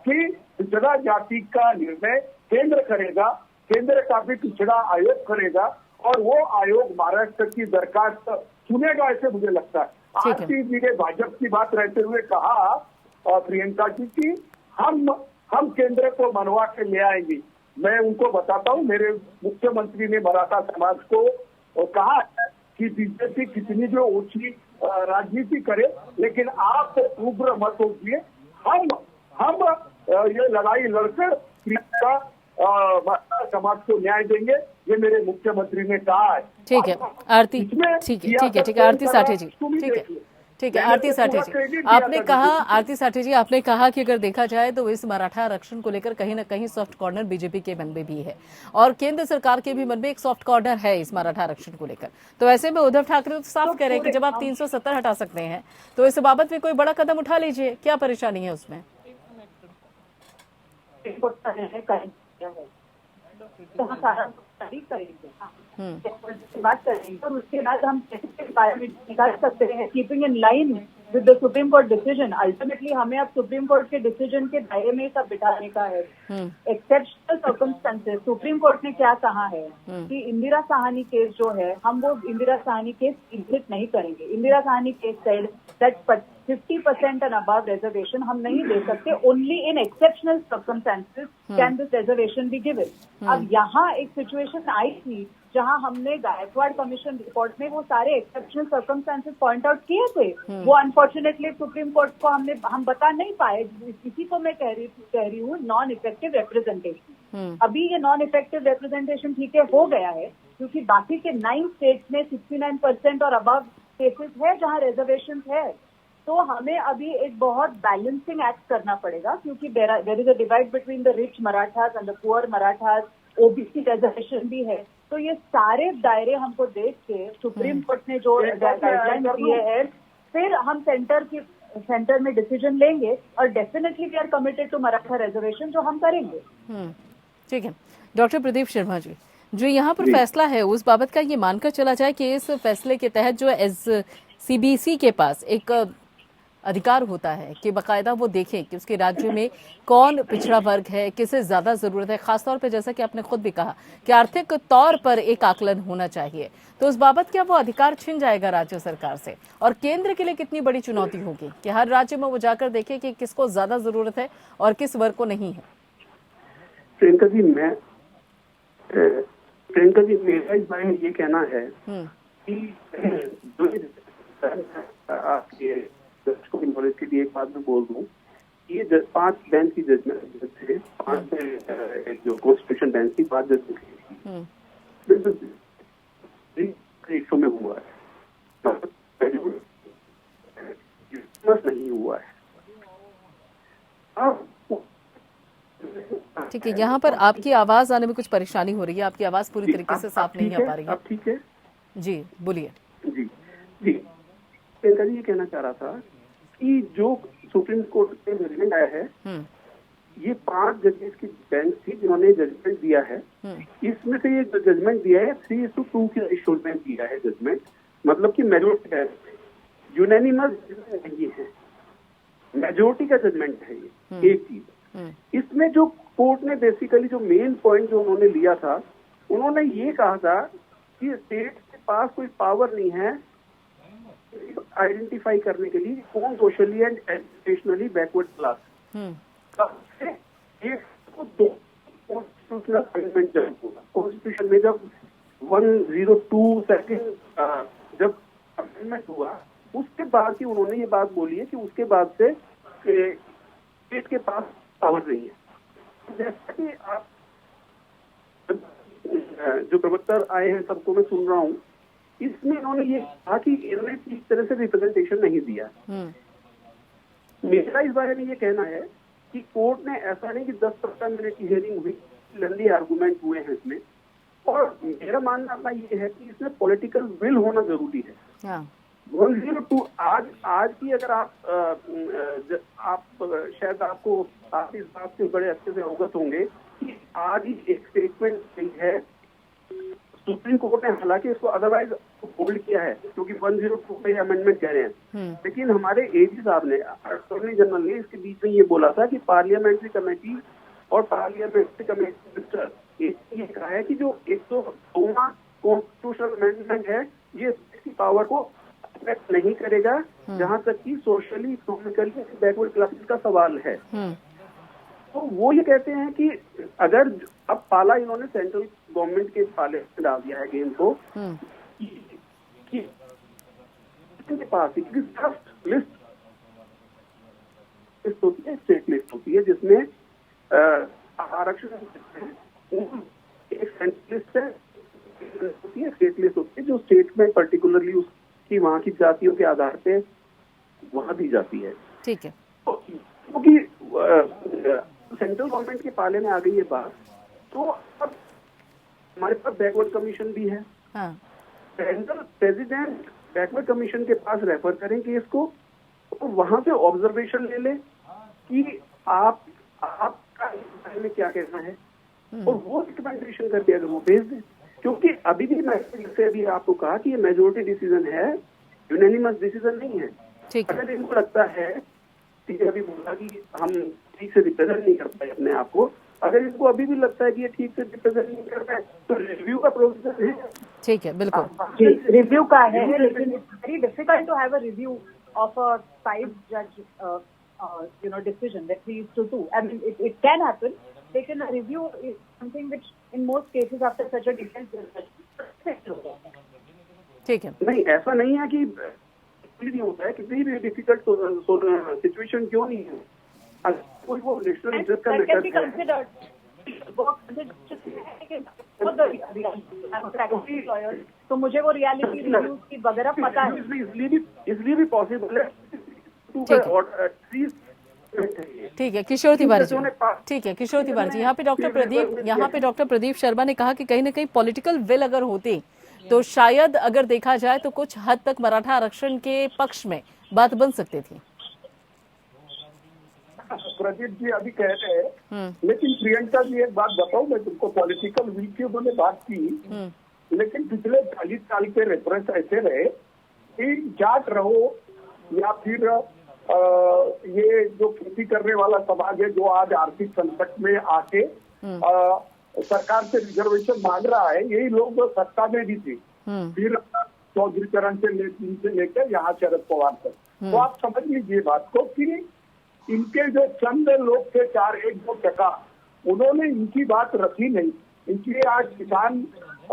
कि पिछड़ा जाति का निर्णय केंद्र करेगा, केंद्र का भी पिछड़ा आयोग करेगा और वो आयोग महाराष्ट्र की दरखास्त सुनेगा, ऐसे मुझे लगता है। आरती जी ने भाजपा की बात रहते हुए कहा प्रियंका जी की हम केंद्र को मनवा के ले आएंगे। मैं उनको बताता हूँ, मेरे मुख्यमंत्री ने मराठा समाज को कहा कि बीजेपी कितनी जो ऊंची राजनीति करे, लेकिन आप उग्र मत होइए, हम ये लड़ाई लड़कर मराठा समाज को न्याय देंगे, ये मेरे मुख्यमंत्री ने कहा है। ठीक है आरती, ठीक है आरती साठे जी, ठीक है आरती साठे जी, आपने कहा, आरती साठे जी आपने कहा कि अगर देखा जाए तो इस मराठा आरक्षण को लेकर कहीं ना कहीं सॉफ्ट कॉर्नर बीजेपी के मन में भी है और केंद्र सरकार के भी मन में एक सॉफ्ट कॉर्नर है इस मराठा आरक्षण को लेकर। तो ऐसे में उद्धव ठाकरे तो साफ कह रहे हैं कि जब आप 370 हटा सकते हैं तो इस बाबत में कोई बड़ा कदम उठा लीजिए, क्या परेशानी है उसमें? बात करेंगे और उसके बाद हम निकाल सकते हैं keeping in line with the supreme court decision. Ultimately हमें अब सुप्रीम कोर्ट के डिसीजन के दायरे में सब बिठाने का है। एक्सेप्शनल सर्कमस्टेंसेस, सुप्रीम कोर्ट ने क्या कहा है कि इंदिरा साहनी केस जो है, हम वो इंदिरा साहनी केस एग्जिट नहीं करेंगे। Indira Sahni case said that 50% and above reservation हम नहीं दे सकते, only in exceptional circumstances can this reservation be given. अब यहाँ एक सिचुएशन आई थी जहां हमने गायकवाड़ कमीशन रिपोर्ट में वो सारे एक्सेप्शनल सर्कमस्टेंसेस पॉइंट आउट किए थे, वो अनफॉर्चुनेटली सुप्रीम कोर्ट को हम बता नहीं पाए। इसी को मैं कह रही हूँ नॉन इफेक्टिव रिप्रेजेंटेशन। अभी ये नॉन इफेक्टिव रिप्रेजेंटेशन ठीक है हो गया है क्योंकि बाकी के 9 स्टेट्स में 69% और अबव केसेस है जहां रिजर्वेशन है। तो हमें अभी एक बहुत बैलेंसिंग एक्ट करना पड़ेगा क्योंकि there is a divide between the rich Marathas and the poor Marathas, OBC reservation भी है। तो ये सारे दायरे हमको देख के सुप्रीम कोर्ट ने जो गाइडलाइन दिए है, फिर हम सेंटर में डिसीजन लेंगे और definitely we are committed to Maratha reservation, जो हम करेंगे। ठीक है डॉक्टर प्रदीप शर्मा जी, जो यहाँ पर फैसला है उस बाबत का ये मानकर चला जाए कि इस फैसले के तहत जो सीबीसी के पास एक अधिकार होता है कि बकायदा वो देखें कि उसके राज्य में कौन पिछड़ा वर्ग है, किसे ज्यादा जरूरत है, खासतौर पे जैसा कि आपने खुद भी कहा कि आर्थिक तौर पर एक आकलन होना चाहिए, तो उस बाबत क्या वो अधिकार छिन जाएगा राज्य सरकार से? और केंद्र के लिए कितनी बड़ी चुनौती होगी कि हर राज्य में वो जाकर देखे कि किसको ज्यादा जरूरत है और किस वर्ग को नहीं है? प्रियंका जी मेरा इस बारे में ये कहना है कि जो आपके दर्शकों की नॉलेज के लिए एक बात मैं बोल दूं, ये 5 बेंच की जजमेंट थे, 5 जो कॉन्स्टिट्यूशन बेंच की 5 जजमेंट में हुआ है, नहीं हुआ है। ठीक है, यहाँ पर आपकी आवाज आने में कुछ परेशानी हो रही है, आपकी आवाज पूरी तरीके से साफ नहीं आ पा रही है। अब ठीक है जी बोलिए। जी जी, प्रियंका जी ये कहना चाह रहा था कि जो सुप्रीम कोर्ट में जजमेंट आया है, ये 5 जजेस की बेंच थी जिन्होंने जजमेंट दिया है। इसमें से ये जजमेंट दिया है 3:2 के रेशियो में दिया है जजमेंट, मतलब कि मेजोरिटी है, यूनानिमस नहीं है, मेजोरिटी का जजमेंट है ये। एक चीज इसमें जो कोर्ट ने बेसिकली जो मेन पॉइंट जो उन्होंने लिया था, उन्होंने ये कहा था कि स्टेट के पास कोई पावर नहीं है आइडेंटिफाई करने के लिए कौन socially and educationally backward class. Constitutional amendment जब हुआ, कॉन्स्टिट्यूशन में जब 102 सेकंड जब अमेंडमेंट हुआ, उसके बाद ही उन्होंने ये बात बोली है कि उसके बाद से स्टेट के पास पावर नहीं है। जैसा कि आप जो प्रवक्ता आए हैं सबको मैं सुन रहा हूँ, इसमें इन्होंने ये कहा कि इन्होंने इस तरह से रिप्रेजेंटेशन नहीं दिया। मेरा इस बारे में ये कहना है कि कोर्ट ने ऐसा नहीं कि 10-15 मिनट की हियरिंग हुई, लंबी आर्गूमेंट हुए हैं इसमें, और मेरा मानना अपना ये है कि इसमें पॉलिटिकल विल होना जरूरी है। 102 आज की अगर आप शायद आप इस बात से बड़े अच्छे से अवगत होंगे कि आज ही एक स्टेटमेंट गई है सुप्रीम कोर्ट ने, हालांकि इसको अदरवाइज होल्ड किया है क्योंकि 102 पे अमेंडमेंट कह रहे हैं, लेकिन हमारे एजी साहब ने, अटॉर्नी जनरल ने इसके बीच में ये बोला था कि पार्लियामेंट्री कमेटी और पार्लियामेंट्री कमेटी मिनिस्टर ये कहा है कि जो 102वां कॉन्स्टिट्यूशनल अमेंडमेंट है ये इसकी पावर को अफेक्ट नहीं करेगा जहां तक कि सोशली इकोनॉमिकली बैकवर्ड क्लासेस का सवाल है। तो वो ये कहते हैं कि अगर अब पाला इन्होंने सेंट्रल गवर्नमेंट के पाले में डाल दिया है गेम को कि के पास लिस्ट होती है, स्टेट लिस्ट होती है जिसमें आरक्षण एक सेंट्रल लिस्ट है होती है, स्टेट लिस्ट होती है जो स्टेट में पर्टिकुलरली उसकी वहाँ की जातियों के आधार पे वहाँ दी जाती है। ठीक है, क्योंकि सेंट्रल गवर्नमेंट के पाले में आ गई ये बात, तो अब हमारे पास बैकवर्ड कमीशन भी है। सेंट्रल प्रेसिडेंट बैकवर्ड कमीशन के पास रेफर करें केस को, तो वहां से ऑब्जर्वेशन ले ले कि आपका इस बारे में क्या कहना है, और वो रिकमेंडेशन करके अगर वो भेज दे, क्योंकि अभी भी मैं अभी आपको कहा कि ये मेजोरिटी डिसीजन है, यूनानिमस डिसीजन नहीं है। अगर इनको लगता है, अभी बोला कि हम ठीक से रिप्रेजेंट नहीं कर पाए अपने आप को, अगर इनको अभी भी लगता है कि ये ठीक से रिप्रेजेंट नहीं कर पाए तो रिव्यू का प्रोसेस है। ठीक है, बिल्कुल रिव्यू का है, लेकिन it's very difficult to have a review of a 5 जज decision that 3:2. I mean, it can happen. Taken a review is something which, in most cases, after such a detailed discussion. ठीक है, नहीं ऐसा नहीं है कि नहीं होता है, किसी भी डिफिकल्ट सिचुएशन क्यों नहीं है, कोई वो नेशनल इंटरेस्ट का मैटर है, तो मुझे वो रियलिटी रिव्यूज की वगैरह पता है, इसलिए भी पॉसिबल है। ठीक है किशोर तिवारी जी, ठीक है किशोर तिवारी जी, यहाँ पे डॉक्टर प्रदीप शर्मा ने कहा कि कहीं ना कहीं पॉलिटिकल विल अगर होती तो शायद अगर देखा जाए तो कुछ हद तक मराठा आरक्षण के पक्ष में बात बन सकती थी। प्रदीप जी अभी कह रहे हैं, लेकिन प्रियंका जी एक बात बताऊं मैं तुमको, पॉलिटिकल विल की उन्होंने बात की, लेकिन पिछले 40 साल के रेफरेंस ऐसे रहे कि जाट रहो या फिर ये जो खेती करने वाला समाज है जो आज आर्थिक संकट में आके सरकार से रिजर्वेशन मांग रहा है, यही लोग सत्ता में भी थे, फिर चौधरी चरण से लेकर यहाँ शरद पवार तक। तो आप समझ लीजिए बात को कि इनके जो चंद लोग थे 4-1-2%, उन्होंने इनकी बात रखी नहीं, इसलिए आज किसान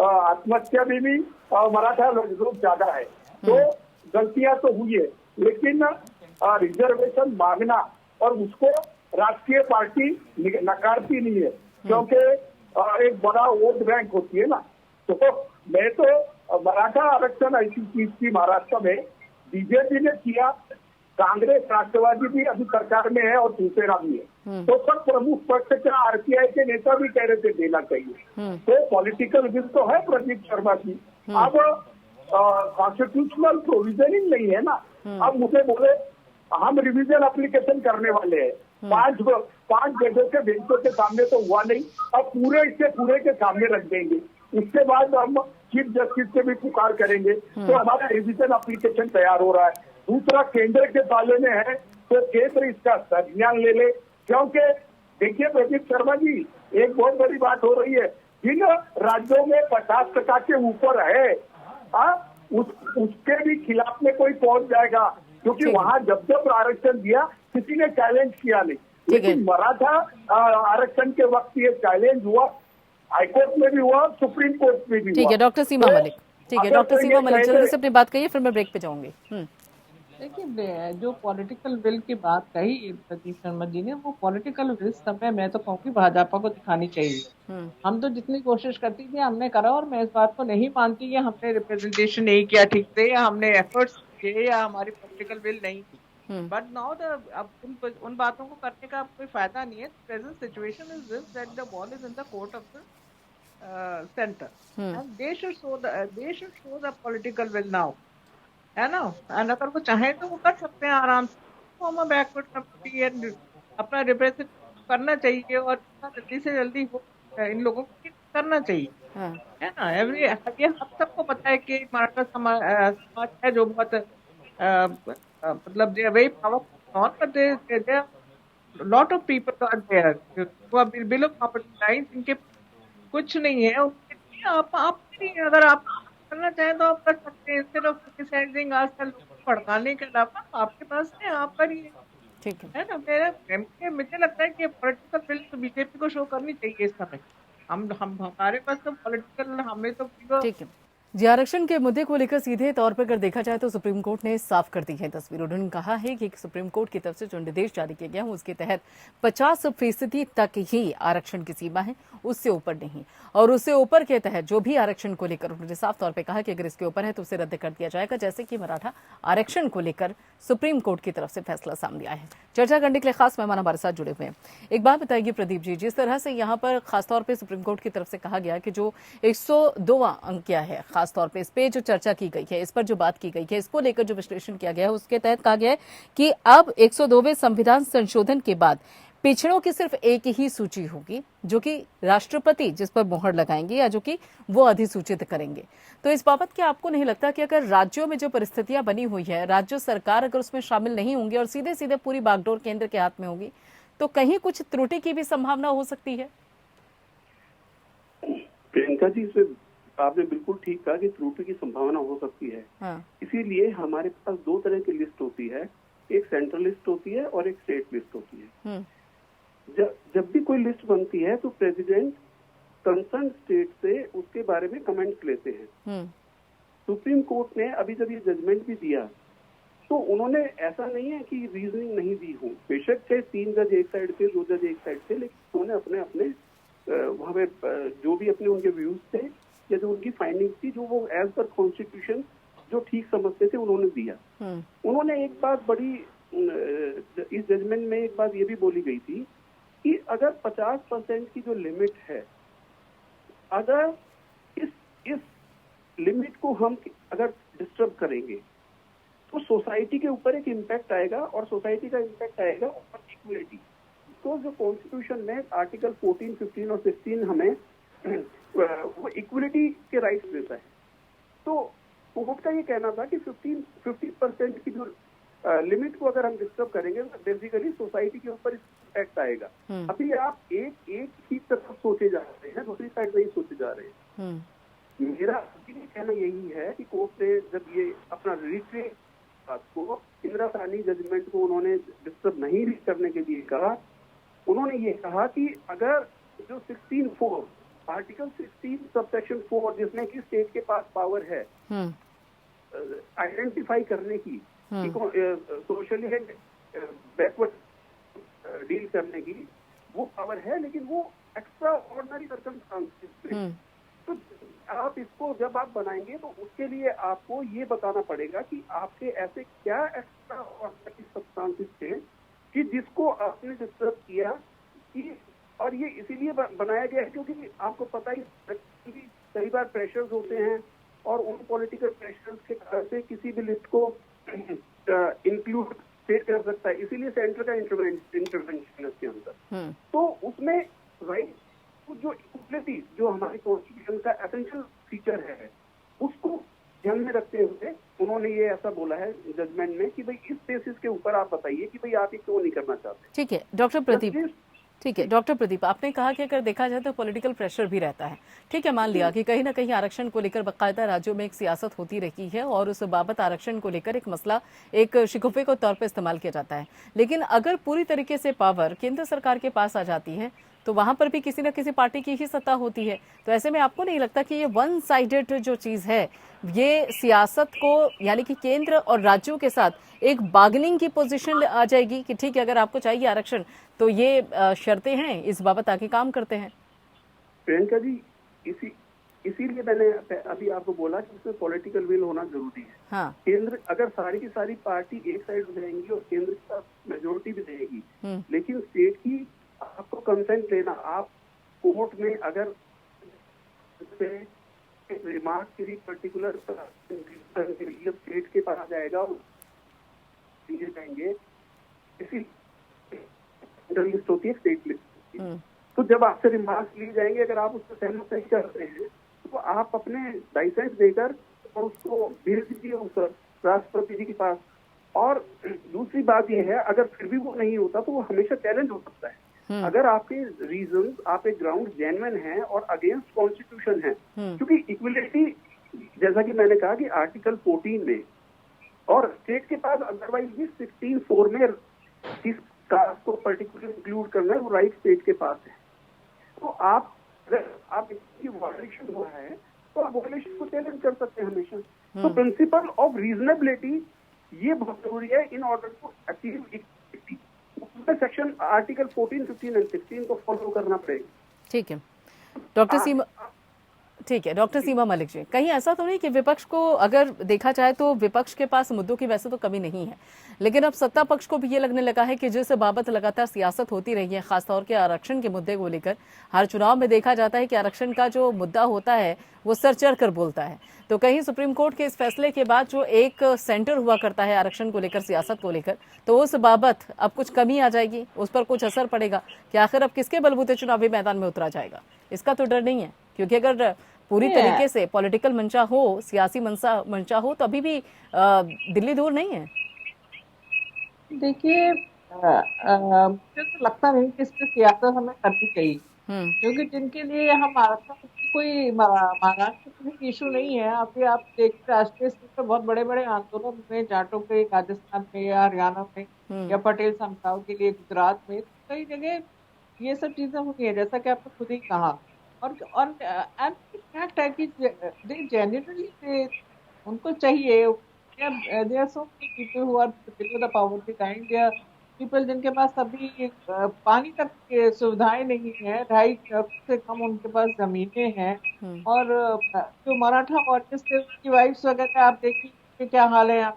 आत्महत्या में भी मराठा लोग ज्यादा है। तो गलतियां तो हुई है, लेकिन रिजर्वेशन मांगना और उसको राष्ट्रीय पार्टी नकारती नहीं है, क्योंकि एक बड़ा वोट बैंक होती है ना। तो मैं तो मराठा आरक्षण ऐसी चीज थी महाराष्ट्र में, बीजेपी ने किया, कांग्रेस राष्ट्रवादी भी अभी सरकार में है और शिवसेना भी है, तो सब प्रमुख पक्ष के आरपीआई के नेता भी कह रहे थे देना चाहिए। तो पॉलिटिकल विल तो है प्रदीप शर्मा की, अब कॉन्स्टिट्यूशनल प्रोविजनिंग नहीं है ना। अब मुझे बोले हम रिवीजन एप्लीकेशन करने वाले हैं, 5 जजों के बेंचों के सामने तो हुआ नहीं, अब पूरे के सामने रख देंगे, उसके बाद हम चीफ जस्टिस से भी पुकार करेंगे, तो हमारा रिवीजन एप्लीकेशन तैयार हो रहा है। दूसरा, केंद्र के पाले में है तो केंद्र इसका संज्ञान ले ले, क्योंकि देखिए प्रदीप शर्मा जी, एक बहुत बड़ी बात हो रही है, जिन राज्यों में 50% के ऊपर है उसके भी खिलाफ में कोई पहुंच जाएगा, क्योंकि वहां जब आरक्षण दिया किसी ने चैलेंज किया नहीं, लेकिन मराठा आरक्षण के वक्त ये चैलेंज हुआ, हाईकोर्ट में भी हुआ, सुप्रीम कोर्ट में भी हुआ। ठीक है डॉक्टर सीमा मलिक, ठीक है डॉक्टर सीमा मलिक, जल्दी से अपनी बात कहिए, फिर मैं ब्रेक पे जाऊंगी। देखिए, जो पॉलिटिकल विल की बात कही प्रदीप शर्मा जी ने, वो पॉलिटिकल विल समय मैं तो कहूँगी भाजपा को दिखानी चाहिए। हम तो जितनी कोशिश करती थी हमने करा, और मैं इस बात को नहीं मानती कि हमने रिप्रेजेंटेशन नहीं किया ठीक से, या हमने एफर्ट्स किए, या हमारी पॉलिटिकल विल नहीं थी। बट नाउ अब उन बातों को करने का कोई फायदा नहीं है। Present situation is this that the ball is in the court of the centre, and they should show the political will now, है ना। एंड अगर वो चाहे तो वो कर सकते हैं आराम से, form a backward committee and अपना रिप्रेजेंट करना चाहिए, और जल्दी से जल्दी हो इन लोगों को करना चाहिए, है ना। ये हम सबको पता है कि मराठा समाज है जो बहुत मतलब very powerful, lot of people are there who are below poverty line, इनके कुछ नहीं है, उनके लिए आप अगर आप करना चाहें तो आप कर सकते हैं, इंस्टेड ऑफ क्रिटिसाइजिंग आजकल भड़काने के अलावा आपके पास है, आप करिए, ठीक है ना। मुझे लगता है कि पॉलिटिकल विल तो बीजेपी को शो करनी चाहिए इस समय। हम हमारे पास तो पॉलिटिकल, हमें तो ठीक है जी। आरक्षण के मुद्दे को लेकर सीधे तौर पर अगर देखा जाए तो सुप्रीम कोर्ट ने साफ कर दी है तस्वीर। उन्होंने कहा है कि सुप्रीम कोर्ट की तरफ से जो निर्देश जारी किए गए हैं उसके तहत 50% तक ही आरक्षण की सीमा है, उससे ऊपर नहीं, और उससे ऊपर के तहत जो भी आरक्षण को लेकर उन्होंने साफ तौर पर कहा कि अगर इसके ऊपर है तो उसे रद्द कर दिया जाएगा, जैसे कि मराठा आरक्षण को लेकर सुप्रीम कोर्ट की तरफ से फैसला सामने आया है। चर्चा करने के लिए खास मेहमान हमारे साथ जुड़े हुए हैं। एक बात बताइए प्रदीप जी, जिस तरह से यहाँ पर खासतौर पर सुप्रीम कोर्ट की तरफ से कहा गया कि जो 102वां अंक क्या है, खासतौर पर इस पे जो चर्चा की गई है, इस पर जो बात की गई है, इसको लेकर जो विश्लेषण किया गया है, उसके तहत कहा गया है कि अब 102वें संविधान संशोधन के बाद पिछड़ों की सिर्फ एक ही सूची होगी, जो कि राष्ट्रपति जिस पर मोहर लगाएंगे या जो कि वो अधिसूचित करेंगे। तो इस बाबत क्या आपको नहीं लगता कि अगर राज्यों में जो परिस्थितियां बनी हुई है, राज्य सरकार अगर उसमें शामिल नहीं होंगी और सीधे सीधे पूरी बागडोर केंद्र के हाथ में होगी, तो कहीं कुछ त्रुटि की भी संभावना हो सकती है? प्रियंका जी, आपने बिल्कुल ठीक कहा कि त्रुटि की संभावना हो सकती है। हाँ। इसीलिए हमारे पास 2 तरह की लिस्ट होती है, एक सेंट्रल लिस्ट होती है और एक स्टेट लिस्ट होती है। जब भी कोई लिस्ट बनती है तो प्रेसिडेंट कंसर्न स्टेट से उसके बारे में कमेंट्स लेते हैं। सुप्रीम कोर्ट ने अभी जब ये जजमेंट भी दिया तो उन्होंने ऐसा नहीं है कि रीजनिंग नहीं दी हो, बेशक से 3 जज एक साइड थे, 2 जज एक साइड थे, लेकिन उन्होंने अपने वहां पे जो भी अपने उनके व्यूज थे या जो उनकी फाइंडिंग्स थी, जो वो एज पर कॉन्स्टिट्यूशन जो ठीक समझते थे उन्होंने दिया। उन्होंने एक बात बड़ी इस जजमेंट में एक बात ये भी बोली गई थी कि अगर 50% की जो लिमिट है, अगर इस लिमिट को हम अगर डिस्टर्ब करेंगे तो सोसाइटी के ऊपर एक इम्पैक्ट आएगा, और सोसाइटी का इम्पैक्ट आएगा ऊपर इक्वलिटी। तो जो कॉन्स्टिट्यूशन में आर्टिकल 14, 15 और 16 हमें वो इक्वलिटी के राइट्स देता है। तो कोर्ट का ये कहना था कि 50% की जो लिमिट को अगर हम डिस्टर्ब करेंगे तो बेसिकली सोसाइटी के ऊपर इम्पैक्ट आएगा। अभी आप एक ही तरफ सोचे जा रहे हैं, दूसरी साइड नहीं सोचे जा रहे हैं। मेरा कहना यही है कि कोर्ट ने जब ये अपना रिट्रीट बात को, इंदिरा गांधी जजमेंट को उन्होंने डिस्टर्ब नहीं करने के लिए कहा, उन्होंने ये कहा कि अगर जो 16(4) आर्टिकल 16 सबसेक्शन 4 जिसमें कि स्टेट के पास पावर है, आइडेंटिफाई करने की, सोशली बैकवर्ड डील करने की वो पावर है, लेकिन वो एक्स्ट्रा ऑर्डिनरी सर्कमस्टांसेस में। तो आप इसको जब आप बनाएंगे तो उसके लिए आपको ये बताना पड़ेगा कि आपके ऐसे क्या एक्स्ट्रा ऑर्डिनरी सर्कमस्टांसेस थे कि जिसको आपने डिस्टर्ब किया कि, और ये इसीलिए बनाया गया है क्योंकि आपको पता ही कई बार प्रेशर्स होते हैं और उन पॉलिटिकल प्रेशर्स के कारण से किसी भी लिस्ट को इंक्लूड स्टेट कर सकता है, इसीलिए सेंटर का इंटरवेंशन इसके अंदर। तो उसमें राइट जो इक्वलिटी जो हमारी कॉन्स्टिट्यूशन का एसेंशियल फीचर है उसको ध्यान में रखते हुए उन्होंने ये ऐसा बोला है जजमेंट में कि भाई इस बेसिस के ऊपर आप बताइए कि भाई आप ये क्यों नहीं करना चाहते। ठीक है डॉक्टर प्रदीप, ठीक है डॉक्टर प्रदीप, आपने कहा कि अगर देखा जाए तो पॉलिटिकल प्रेशर भी रहता है। ठीक है, मान लिया कि कहीं ना कहीं आरक्षण को लेकर बाकायदा राज्यों में एक सियासत होती रही है और उस बाबत आरक्षण को लेकर एक मसला, एक शिकवे के तौर पर इस्तेमाल किया जाता है। लेकिन अगर पूरी तरीके से पावर केंद्र सरकार के पास आ जाती है तो वहां पर भी किसी न किसी पार्टी की ही सत्ता होती है। तो ऐसे में आपको नहीं लगता कि ये वन साइडेड जो चीज है ये सियासत को, यानी कि केंद्र और राज्यों के साथ एक बार्गेनिंग की पोजीशन आ जाएगी कि ठीक है अगर आपको चाहिए आरक्षण तो ये शर्तें हैं, इस बाबत आके काम करते हैं? प्रियंका जी, इसीलिए मैंने अभी आपको बोला कि उसमें पॉलिटिकल विल होना जरूरी है। हाँ। केंद्र अगर सारी की सारी पार्टी एक साइड हो जाएंगी और केंद्र के साथ मेजोरिटी भी देगी, लेकिन स्टेट की आपको कंसेंट लेना, आप कोर्ट में अगर रिमार्क किसी पर्टिकुलर स्टेट के पास जाएगा और दिए जाएंगे, इसी लिस्ट होती है स्टेट लिस्ट। तो जब आपसे रिमार्क्स ली जाएंगे, अगर आप उससे सहमत नहीं करते हैं तो आप अपने लाइसेंस देकर और उसको भेज दीजिए उस राष्ट्रपति जी के पास। और दूसरी बात यह है, अगर फिर भी वो नहीं होता तो वो हमेशा चैलेंज हो सकता है। अगर आपके रीजन, आपके ग्राउंड जेन्युइन हैं और अगेंस्ट कॉन्स्टिट्यूशन है, क्योंकि इक्वलिटी जैसा कि मैंने कहा कि आर्टिकल 14 में और स्टेट के पास अदरवाइज भी 16(4) में किस कास्ट को पर्टिकुलर इंक्लूड करना है वो राइट स्टेट के पास है। तो अगर आप इसकी वायलेशन हुआ है तो आप वायलेशन को चैलेंज कर सकते हैं हमेशा। तो प्रिंसिपल ऑफ रीजनेबिलिटी ये बहुत जरूरी है in order to achieve equity. Section article 14, 15 और 16 को फॉलो करना पड़ेगा। ठीक है डॉक्टर सीमा, ठीक है डॉक्टर सीमा मलिक जी, कहीं ऐसा तो नहीं कि विपक्ष को अगर देखा जाए तो विपक्ष के पास मुद्दों की वैसे तो कमी नहीं है, लेकिन अब सत्ता पक्ष को भी ये लगने लगा है कि जिस बाबत लगातार सियासत होती रही है, खासतौर के आरक्षण के मुद्दे को लेकर हर चुनाव में देखा जाता है कि आरक्षण का जो मुद्दा होता है वो सर चढ़ कर बोलता है। तो कहीं सुप्रीम कोर्ट के इस फैसले के बाद जो एक सेंटर हुआ करता है आरक्षण को लेकर, सियासत को लेकर, तो उस बाबत अब कुछ कमी आ जाएगी, उस पर कुछ असर पड़ेगा कि आखिर अब किसके बलबूते चुनावी मैदान में उतरा जाएगा? इसका तो डर नहीं है, क्योंकि अगर पूरी तरीके से पॉलिटिकल मंचा हो, सियासी मंचा हो तो अभी भी दिल्ली दूर नहीं है। देखिए, मुझे तो लगता नहीं कि इस पर सियासत हमें करनी चाहिए, क्योंकि जिनके लिए हम आरक्षण कोई महाराष्ट्र में इशू नहीं है। अभी आप देखिए राष्ट्रीय स्तर पर बहुत बड़े बड़े आंदोलन में, जाटों के राजस्थान में या हरियाणा में या पटेल समताओं के लिए गुजरात में, कई जगह ये सब चीजें होती है, जैसा कि आपने खुद ही कहा। और फैक्ट है कि दे जेन्युइनली उनको चाहिए, they are so many people who are below the poverty line, they are people जिनके पास अभी पानी तक की सुविधाएं नहीं है, 2.5 से कम उनके पास जमीनें हैं। और जो मराठा ऑर्केस्ट्रा की वाइफ्स वगैरह आप देखिए क्या हाल है,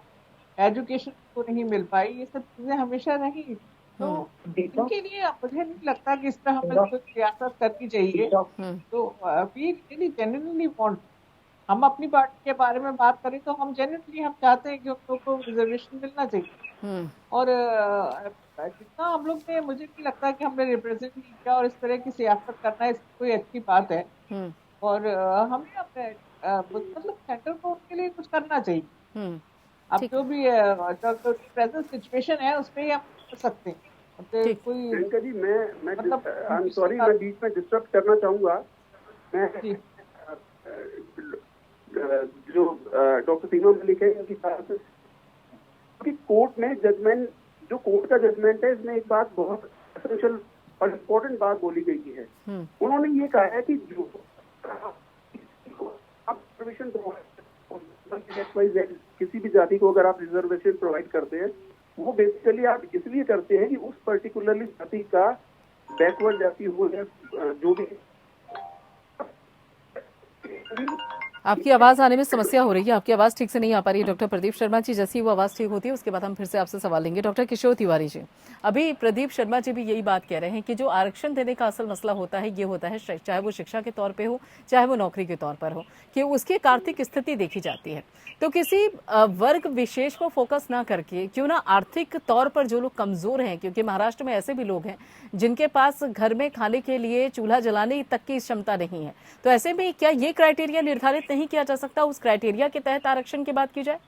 एजुकेशन को नहीं मिल पाई, ये सब चीजें हमेशा रही। तो इनके लिए मुझे नहीं लगता कि इस पर हमें कुछ सियासत करनी चाहिए। तो वी रियली जेन्युइनली वांट, हम अपनी पार्टी के बारे में बात करें तो हम जेन्युइनली हम चाहते हैं कि उन लोगों को रिजर्वेशन मिलना चाहिए। और जितना हम लोग ने, मुझे नहीं लगता कि हमने रिप्रेजेंट नहीं किया, और इस तरह की सियासत करना इसकी कोई अच्छी बात है। और हमें अपने मतलब सेंटर को उसके लिए कुछ करना चाहिए। अब जो भी प्रेजेंट सिचुएशन है उस पर ही हम कर सकते हैं। प्रियंका जी, मैं आई एम सॉरी, मैं बीच में डिस्टर्ब करना चाहूंगा। मैं जो डॉक्टर सीमा मलिक है उनकी बात, क्योंकि कोर्ट में जजमेंट, जो कोर्ट का जजमेंट है, इसमें एक बात बहुत एसेंशियल और इम्पोर्टेंट बात बोली गई है। उन्होंने ये कहा है कि जो आप परमिशन किसी भी जाति को अगर आप रिजर्वेशन प्रोवाइड करते हैं, वो बेसिकली आप इसलिए करते हैं कि उस पर्टिकुलरली जाति का बैकवर्ड जाति हो या जो भी। आपकी आवाज आने में समस्या हो रही है, आपकी आवाज ठीक से नहीं आ पा रही है डॉक्टर प्रदीप शर्मा जी। जैसी वो आवाज ठीक होती है उसके बाद हम फिर से आपसे सवाल लेंगे। डॉक्टर किशोर तिवारी जी, अभी प्रदीप शर्मा जी भी यही बात कह रहे हैं कि जो आरक्षण देने का असल मसला होता है ये होता है, चाहे वो शिक्षा के तौर पे हो चाहे वो नौकरी के तौर पर हो, कि उसकी एक आर्थिक स्थिति देखी जाती है। तो किसी वर्ग विशेष को फोकस ना करके क्यों ना आर्थिक तौर पर जो लोग कमजोर हैं, क्योंकि महाराष्ट्र में ऐसे भी लोग हैं जिनके पास घर में खाने के लिए चूल्हा जलाने तक की क्षमता नहीं है, तो ऐसे में क्या ये क्राइटेरिया निर्धारित नहीं किया जा सकता, उस क्राइटेरिया के तहत आरक्षण की बात की जाए?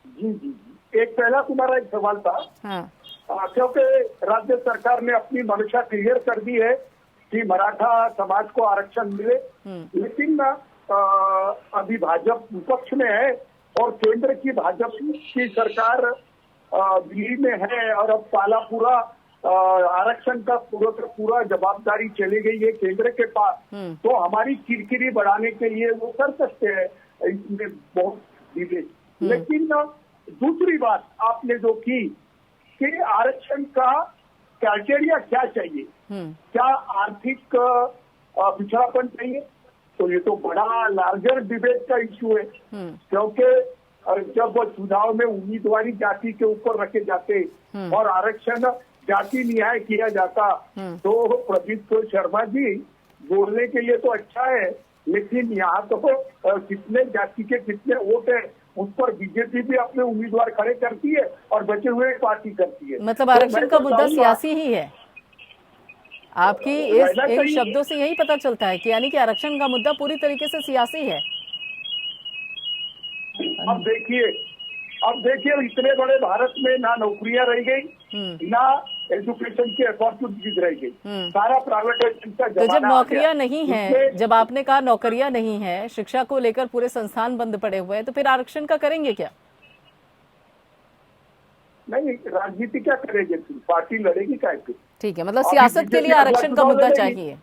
जी जी जी, एक पहला तुम्हारा एक सवाल था। हाँ। क्योंकि राज्य सरकार ने अपनी मंशा क्लियर कर दी है कि मराठा समाज को आरक्षण मिले, लेकिन अभी भाजपा विपक्ष में है और केंद्र की भाजपा की सरकार दिल्ली में है और अब पाला पूरा आरक्षण का पूरा जवाबदारी चली गई है केंद्र के पास। तो हमारी किरकिरी बढ़ाने के लिए वो कर सकते हैं इसमें बहुत चीजें। लेकिन दूसरी बात आपने जो की कि आरक्षण का क्राइटेरिया क्या चाहिए, क्या आर्थिक पिछड़ापन चाहिए, तो ये तो बड़ा लार्जर डिबेट का इश्यू है। क्योंकि जब चुनाव में उम्मीदवारी जाति के ऊपर रखे जाते और आरक्षण जाति न्याय किया जाता, तो प्रदीप शर्मा जी बोलने के लिए तो अच्छा है, लेकिन यहाँ तो कितने जाति के कितने वोट है उस पर बीजेपी भी अपने उम्मीदवार खड़े करती है और बचे हुए पार्टी करती है। मतलब आरक्षण का मुद्दा सियासी ही है, आपकी इस इन शब्दों से यही पता चलता है कि यानी कि आरक्षण का मुद्दा पूरी तरीके से सियासी है। अब देखिए इतने बड़े भारत में ना नौकरियां रह गई, ना एजुकेशन की अपॉर्चुनिटीज रह गई, सारा प्राइवेटाइजेशन का तो जब नौकरियां नहीं है, जब आपने कहा नौकरियां नहीं है, शिक्षा को लेकर पूरे संस्थान बंद पड़े हुए हैं, तो फिर आरक्षण का करेंगे क्या? नहीं, राजनीति क्या करेगी, पार्टी लड़ेगी क्या? ठीक है, मतलब सियासत के लिए आरक्षण का मुद्दा चाहिए।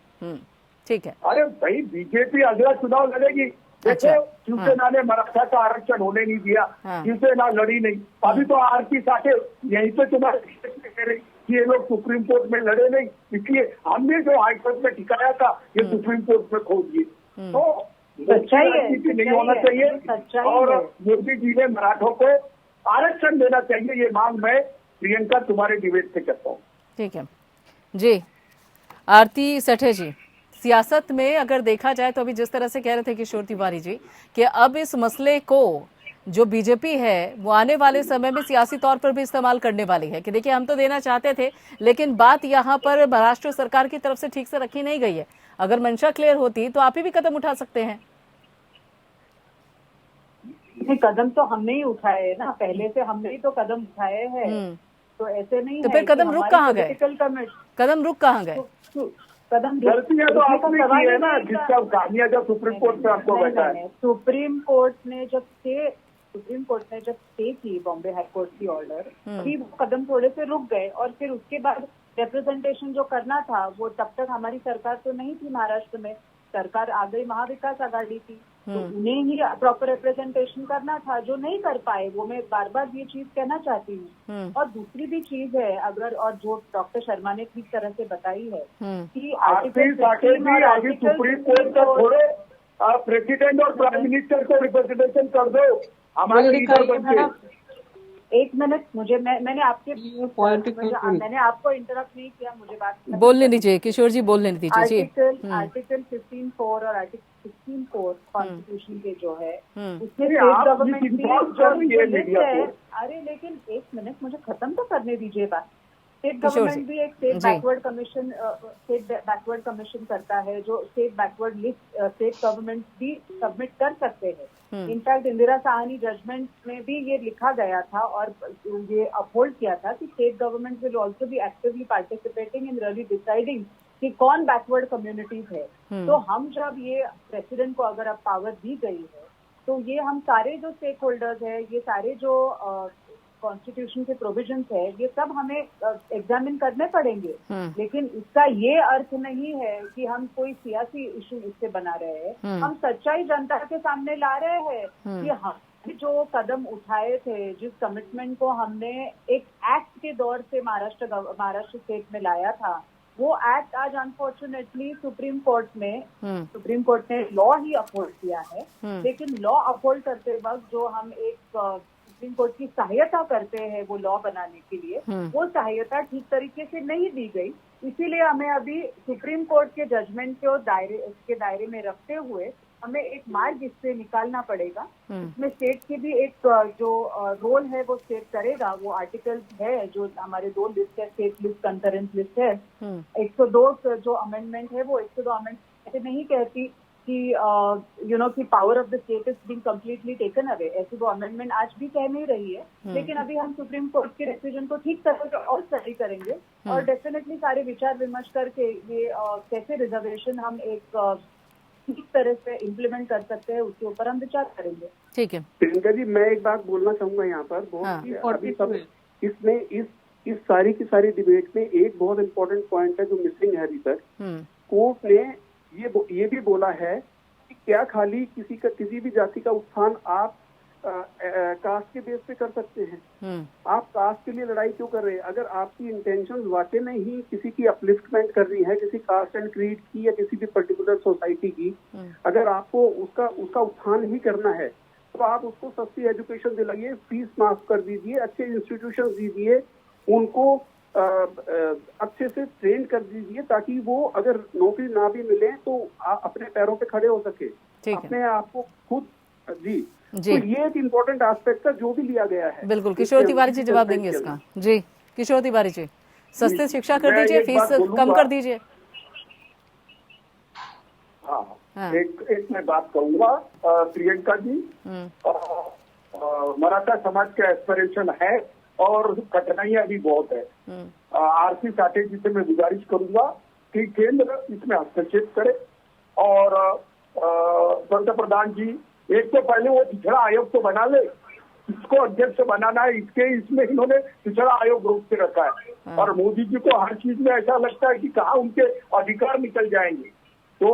ठीक है। अरे भाई बीजेपी अगला चुनाव लड़ेगी। देखो शिवसेना ने मराठा का आरक्षण होने नहीं दिया, शिवसेना लड़ी नहीं। अभी तो आरती साठे यहीं पे तुम्हारे कि ये लोग सुप्रीम कोर्ट में लड़े नहीं, इसलिए हमने जो हाईकोर्ट में ठिकाया था ये सुप्रीम कोर्ट में खोल दिए। तो राजनीति नहीं होना चाहिए और मोदी जी ने मराठों को आरक्षण देना चाहिए, ये मांग मैं प्रियंका तुम्हारे डिबेट से करता हूँ। ठीक है जी। आरती सठे जी, सियासत में अगर देखा जाए तो अभी जिस तरह से कह रहे थे किशोर तिवारी जी कि अब इस मसले को जो बीजेपी है वो आने वाले समय में सियासी तौर पर भी इस्तेमाल करने वाली है कि देखिए हम तो देना चाहते थे, लेकिन बात यहाँ पर महाराष्ट्र सरकार की तरफ से ठीक से रखी नहीं गई है। अगर मंशा क्लियर होती तो आप ही भी कदम उठा सकते हैं। नहीं, कदम तो हमने ही उठाए है ना, पहले से हमने ही तो कदम उठाए हैं। तो ऐसे नहीं तो फिर कदम रुक कहाँ गए? कदम रुक कहाँ गए? कदम गलतियां तो आपने की है ना, जिसका खामियाजा सुप्रीम कोर्ट में आपको बैठा है। सुप्रीम कोर्ट ने जब स्टे की बॉम्बे हाई कोर्ट की ऑर्डर, फिर वो कदम थोड़े से रुक गए और फिर उसके बाद रिप्रेजेंटेशन जो करना था वो तब तक हमारी सरकार तो नहीं थी, महाराष्ट्र में सरकार आ गई महाविकास आघाड़ी थी, तो उन्हें ही प्रॉपर रिप्रेजेंटेशन करना था जो नहीं कर पाए। वो मैं बार बार ये चीज कहना चाहती हूँ। और दूसरी भी चीज है अगर, और जो डॉक्टर शर्मा ने ठीक तरह से बताई है कि सुप्रीम कोर्ट का थोड़े प्रेसिडेंट और प्राइम मिनिस्टर को रिप्रेजेंटेशन कर दो हमारे लीडर बनके। एक मिनट, मैंने आपको इंटरप्ट नहीं किया, मुझे बात बोलने दीजिए किशोर जी, बोलने दीजिए जी। आर्टिकल 15(4) और आर्टिकल 16(4) कॉन्स्टिट्यूशन के जो है उसमें आप गवर्नमेंट भी है। अरे लेकिन एक मिनट, मुझे खत्म तो करने दीजिए बात। स्टेट गवर्नमेंट भी एक स्टेट बैकवर्ड कमीशन करता है, जो state backward list state government भी सबमिट कर सकते हैं। इनफैक्ट इंदिरा साहनी जजमेंट में भी ये लिखा गया था और ये अपहोल्ड किया था कि state government will also be actively participating in really deciding कि कौन बैकवर्ड कम्युनिटीज है। तो हम जब ये प्रेसिडेंट को अगर अब पावर दी गई है तो ये हम सारे जो स्टेक होल्डर्स है, ये सारे जो कॉन्स्टिट्यूशन के प्रोविजंस है, ये सब हमें एग्जामिन करने पड़ेंगे। लेकिन इसका ये अर्थ नहीं है कि हम कोई सियासी इशू इससे बना रहे हैं। हम सच्चाई जनता के सामने ला रहे हैं कि हम जो कदम उठाए थे, जिस कमिटमेंट को हमने एक एक्ट के दौर से महाराष्ट्र स्टेट में लाया था, वो एक्ट आज अनफॉर्चुनेटली सुप्रीम कोर्ट ने लॉ ही अपहोल्ड किया है। लेकिन लॉ अपहोल्ड करते वक्त जो हम एक सुप्रीम कोर्ट की सहायता करते हैं वो लॉ बनाने के लिए, वो सहायता ठीक तरीके से नहीं दी गई। इसीलिए हमें अभी सुप्रीम कोर्ट के जजमेंट के दायरे में रखते हुए हमें एक मार्ग इससे निकालना पड़ेगा। इसमें स्टेट की भी एक जो रोल है वो स्टेट करेगा। वो आर्टिकल है जो हमारे 2 लिस्ट है, स्टेट लिस्ट, कंकरेंस लिस्ट है। 102 जो अमेंडमेंट है वो 102 अमेंडमेंट ऐसे नहीं कहती कि कि power of the state is being completely taken away. ऐसी वो अमेंडमेंट आज भी कह नहीं रही है। लेकिन अभी हम सुप्रीम कोर्ट के डिसीजन को ठीक तरह से और स्टडी करेंगे और डेफिनेटली सारे विचार विमर्श करके ये कैसे रिजर्वेशन हम एक ठीक तरह से इम्प्लीमेंट कर सकते हैं उसके ऊपर हम विचार करेंगे। ठीक है प्रियंका जी, मैं एक बात बोलना चाहूंगा यहाँ पर अभी सब इसमें इस सारी की सारी डिबेट में एक बहुत इम्पोर्टेंट पॉइंट है जो मिसिंग है अभी तक। कोर्ट ने ये भी बोला है कि क्या खाली किसी भी जाति का उत्थान आप कास्ट के बेस पे कर सकते हैं? आप कास्ट के लिए लड़ाई क्यों कर रहे हैं? अगर आपकी इंटेंशन वाकई में ही किसी की अपलिफ्टमेंट कर रही है, किसी कास्ट एंड क्रीड की या किसी भी पर्टिकुलर सोसाइटी की, अगर आपको उसका उत्थान ही करना है तो आप उसको सस्ती एजुकेशन दिलाइए, फीस माफ कर दीजिए, अच्छे इंस्टीट्यूशन दीजिए, उनको अच्छे से ट्रेन कर दीजिए ताकि वो अगर नौकरी ना भी मिले तो अपने पैरों पे खड़े हो सके, अपने आप को खुद जी। तो ये एक इम्पोर्टेंट एस्पेक्ट है जो भी लिया गया है। बिल्कुल, किशोर तिवारी जी जवाब देंगे इसका। जी किशोर तिवारी जी, सस्ते शिक्षा कर दीजिए, फीस कम कर दीजिए। हाँ। एक मैं बात कहूंगा प्रियंका जी, मराठा समाज का एस्पिरेशन है और कठिनाइयां भी बहुत है। आरसी साठे जी से मैं गुजारिश करूंगा कि केंद्र इसमें हस्तक्षेप करे और पंत प्रधान जी एक तो पहले वो पिछड़ा आयोग तो बना ले, इसको अध्यक्ष बनाना है, इसमें इन्होंने पिछड़ा आयोग रोक के रखा है। और मोदी जी को हर चीज में ऐसा लगता है कि कहाँ उनके अधिकार निकल जाएंगे, तो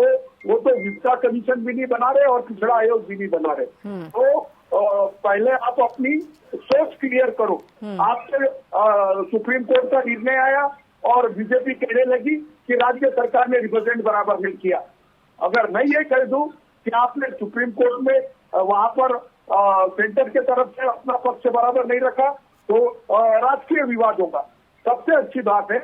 वो तो विस्ता कमीशन भी नहीं बना रहे और पिछड़ा आयोग भी नहीं बना रहे। तो पहले आप अपनी सोच क्लियर करो। आपसे सुप्रीम कोर्ट का निर्णय आया और बीजेपी कहने लगी कि राज्य सरकार ने रिप्रेजेंट बराबर नहीं किया। अगर मैं ये कह दूं कि आपने सुप्रीम कोर्ट में वहां पर सेंटर के तरफ से अपना पक्ष बराबर नहीं रखा तो राजकीय विवाद होगा। सबसे अच्छी बात है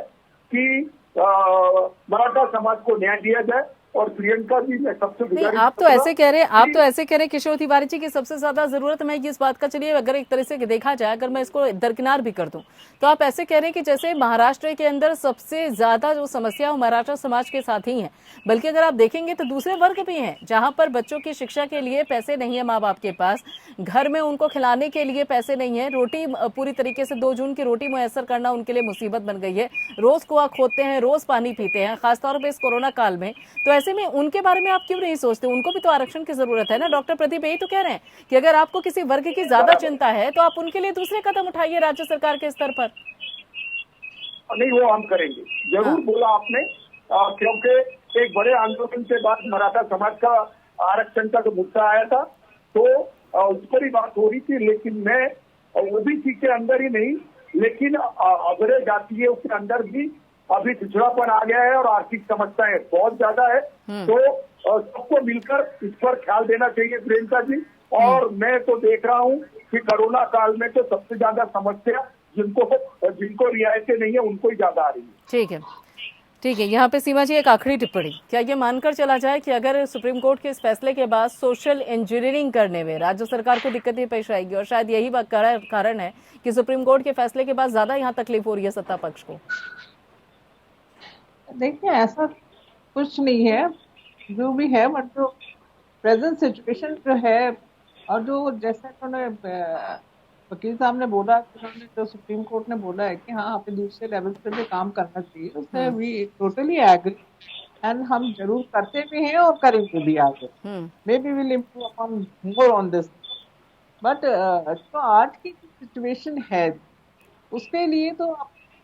कि मराठा समाज को न्याय दिया जाए। और प्रियंका जी मैं सबसे गुजारिश, आप तो ऐसे कह रहे हैं किशोर तिवारी जी की सबसे ज्यादा जरूरत मैं इस बात का, चलिए अगर एक तरह से देखा जाए, अगर मैं इसको दरकिनार भी कर दूं तो आप ऐसे कह रहे हैं कि जैसे महाराष्ट्र के अंदर सबसे ज्यादा जो समस्या वो मराठा समाज के साथ ही है, बल्कि अगर आप देखेंगे तो दूसरे वर्ग भी हैं जहां पर बच्चों की शिक्षा के लिए पैसे नहीं है माँ बाप के पास, घर में उनको खिलाने के लिए पैसे नहीं है, रोटी पूरी तरीके से 2 जून की रोटी मुयस्सर करना उनके लिए मुसीबत बन गई है, रोज कुआं खोदते हैं, रोज पानी पीते हैं, खासतौर पर इस कोरोना काल में। तो ऐसे में उनके बारे में आप क्यों नहीं सोचते? उनको भी तो आरक्षण की जरूरत है ना। डॉक्टर प्रदीप यही तो कह रहे हैं कि अगर आपको किसी वर्ग की ज्यादा चिंता है तो आप उनके लिए दूसरे कदम उठाइए राज्य सरकार के स्तर पर। नहीं, वो हम करेंगे जरूर। बोला आपने, क्योंकि एक बड़े आंदोलन के बाद मराठा समाज का आरक्षण का जो मुद्दा आया था तो उस पर ही बात हो रही थी। लेकिन मैं ओबीसी के अंदर ही नहीं, लेकिन अग्रय जातीय के अंदर भी अभी पिछड़ापन आ गया है और आर्थिक समस्याएं बहुत ज्यादा है। तो सबको मिलकर इस पर ख्याल देना चाहिए प्रियंका जी। और मैं तो देख रहा हूँ कि कोरोना काल में तो सबसे ज्यादा समस्या जिनको रियायतें नहीं है उनको ही ज्यादा आ रही है। ठीक है। यहाँ पे सीमा जी एक आखिरी टिप्पणी, क्या ये मानकर चला जाए कि अगर सुप्रीम कोर्ट के इस फैसले के बाद सोशल इंजीनियरिंग करने में राज्य सरकार को दिक्कतें पेश आएगी और शायद यही कारण है कि सुप्रीम कोर्ट के फैसले के बाद ज्यादा यहाँ तकलीफ हो रही है सत्ता पक्ष को? देखिए, ऐसा कुछ नहीं है, जो भी है, बट जो प्रेजेंट सिचुएशन जो है और जो जैसे उन्होंने वकील साहब ने बोला, उन्होंने जो सुप्रीम कोर्ट ने बोला है कि हाँ हमें दूसरे लेवल पे भी काम करना चाहिए, उससे वी टोटली एग्री एंड हम जरूर करते भी हैं और करेंगे भी आगे। May be will improve upon more on this. But तो आज की सिचुएशन है उसके लिए तो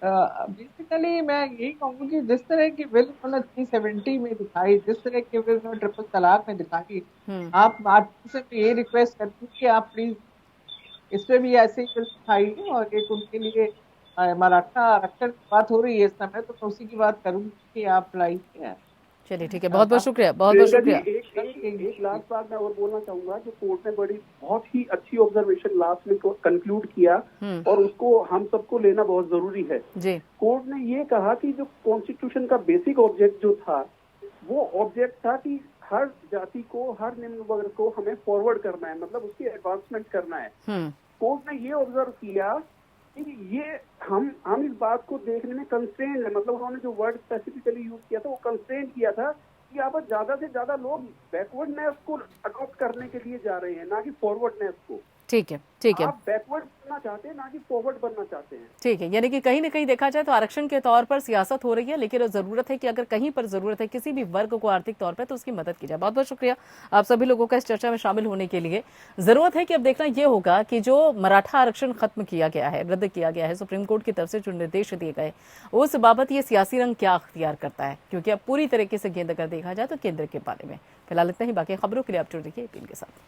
बेसिकली मैं यही कहूँगी कि जिस तरह की बिल उन्होंने 370 में दिखाई, जिस तरह की बिल उन्होंने ट्रिपल तलाक में दिखाई, आप से ये रिक्वेस्ट करती हूँ कि आप प्लीज इस पे भी ऐसे ही बिल दिखाइए। और एक उनके लिए मराठा आरक्षण की बात हो रही है इस समय, तो मैं उसी की बात करूंगी कि आप लाइए। चलिए ठीक है, बहुत बहुत शुक्रिया, बहुत बहुत शुक्रिया। एक लास्ट बात मैं और बोलना चाहूंगा जो कोर्ट ने बड़ी बहुत ही अच्छी ऑब्जर्वेशन लास्ट में कंक्लूड किया और उसको हम सबको लेना बहुत जरूरी है जी। कोर्ट ने ये कहा कि जो कॉन्स्टिट्यूशन का बेसिक ऑब्जेक्ट जो था वो ऑब्जेक्ट था कि हर जाति को, हर निम्न वर्ग को हमें फॉरवर्ड करना है, मतलब उसकी एडवांसमेंट करना है। कोर्ट ने ये ऑब्जर्व किया कि ये हम इस बात को देखने में कंस्ट्रेंड है, मतलब उन्होंने जो वर्ड स्पेसिफिकली यूज किया था वो कंस्ट्रेंड किया था कि यहाँ पर ज्यादा से ज्यादा लोग बैकवर्डनेस को अडॉप्ट करने के लिए जा रहे हैं, ना कि फॉरवर्डनेस को। ठीक है, ठीक है, आप बैकवर्ड बनना चाहते हैं, ना कि फॉरवर्ड बनना चाहते हैं। ठीक है। यानी कि कहीं ना कहीं देखा जाए तो आरक्षण के तौर पर सियासत हो रही है, लेकिन जरूरत है कि अगर कहीं पर जरूरत है किसी भी वर्ग को आर्थिक तौर पर, तो उसकी मदद की जाए। बहुत बहुत शुक्रिया आप सभी लोगों का इस चर्चा में शामिल होने के लिए। जरूरत है कि अब देखना यह होगा कि जो मराठा आरक्षण खत्म किया गया है, रद्द किया गया है, सुप्रीम कोर्ट की तरफ से जो निर्देश दिए गए, उस बाबत ये सियासी रंग क्या अख्तियार करता है, क्योंकि अब पूरी तरीके से गेंद अगर देखा जाए तो केंद्र के बारे में। फिलहाल इतना ही, बाकी खबरों के लिए आप जुड़ रहिए एपीएन के साथ।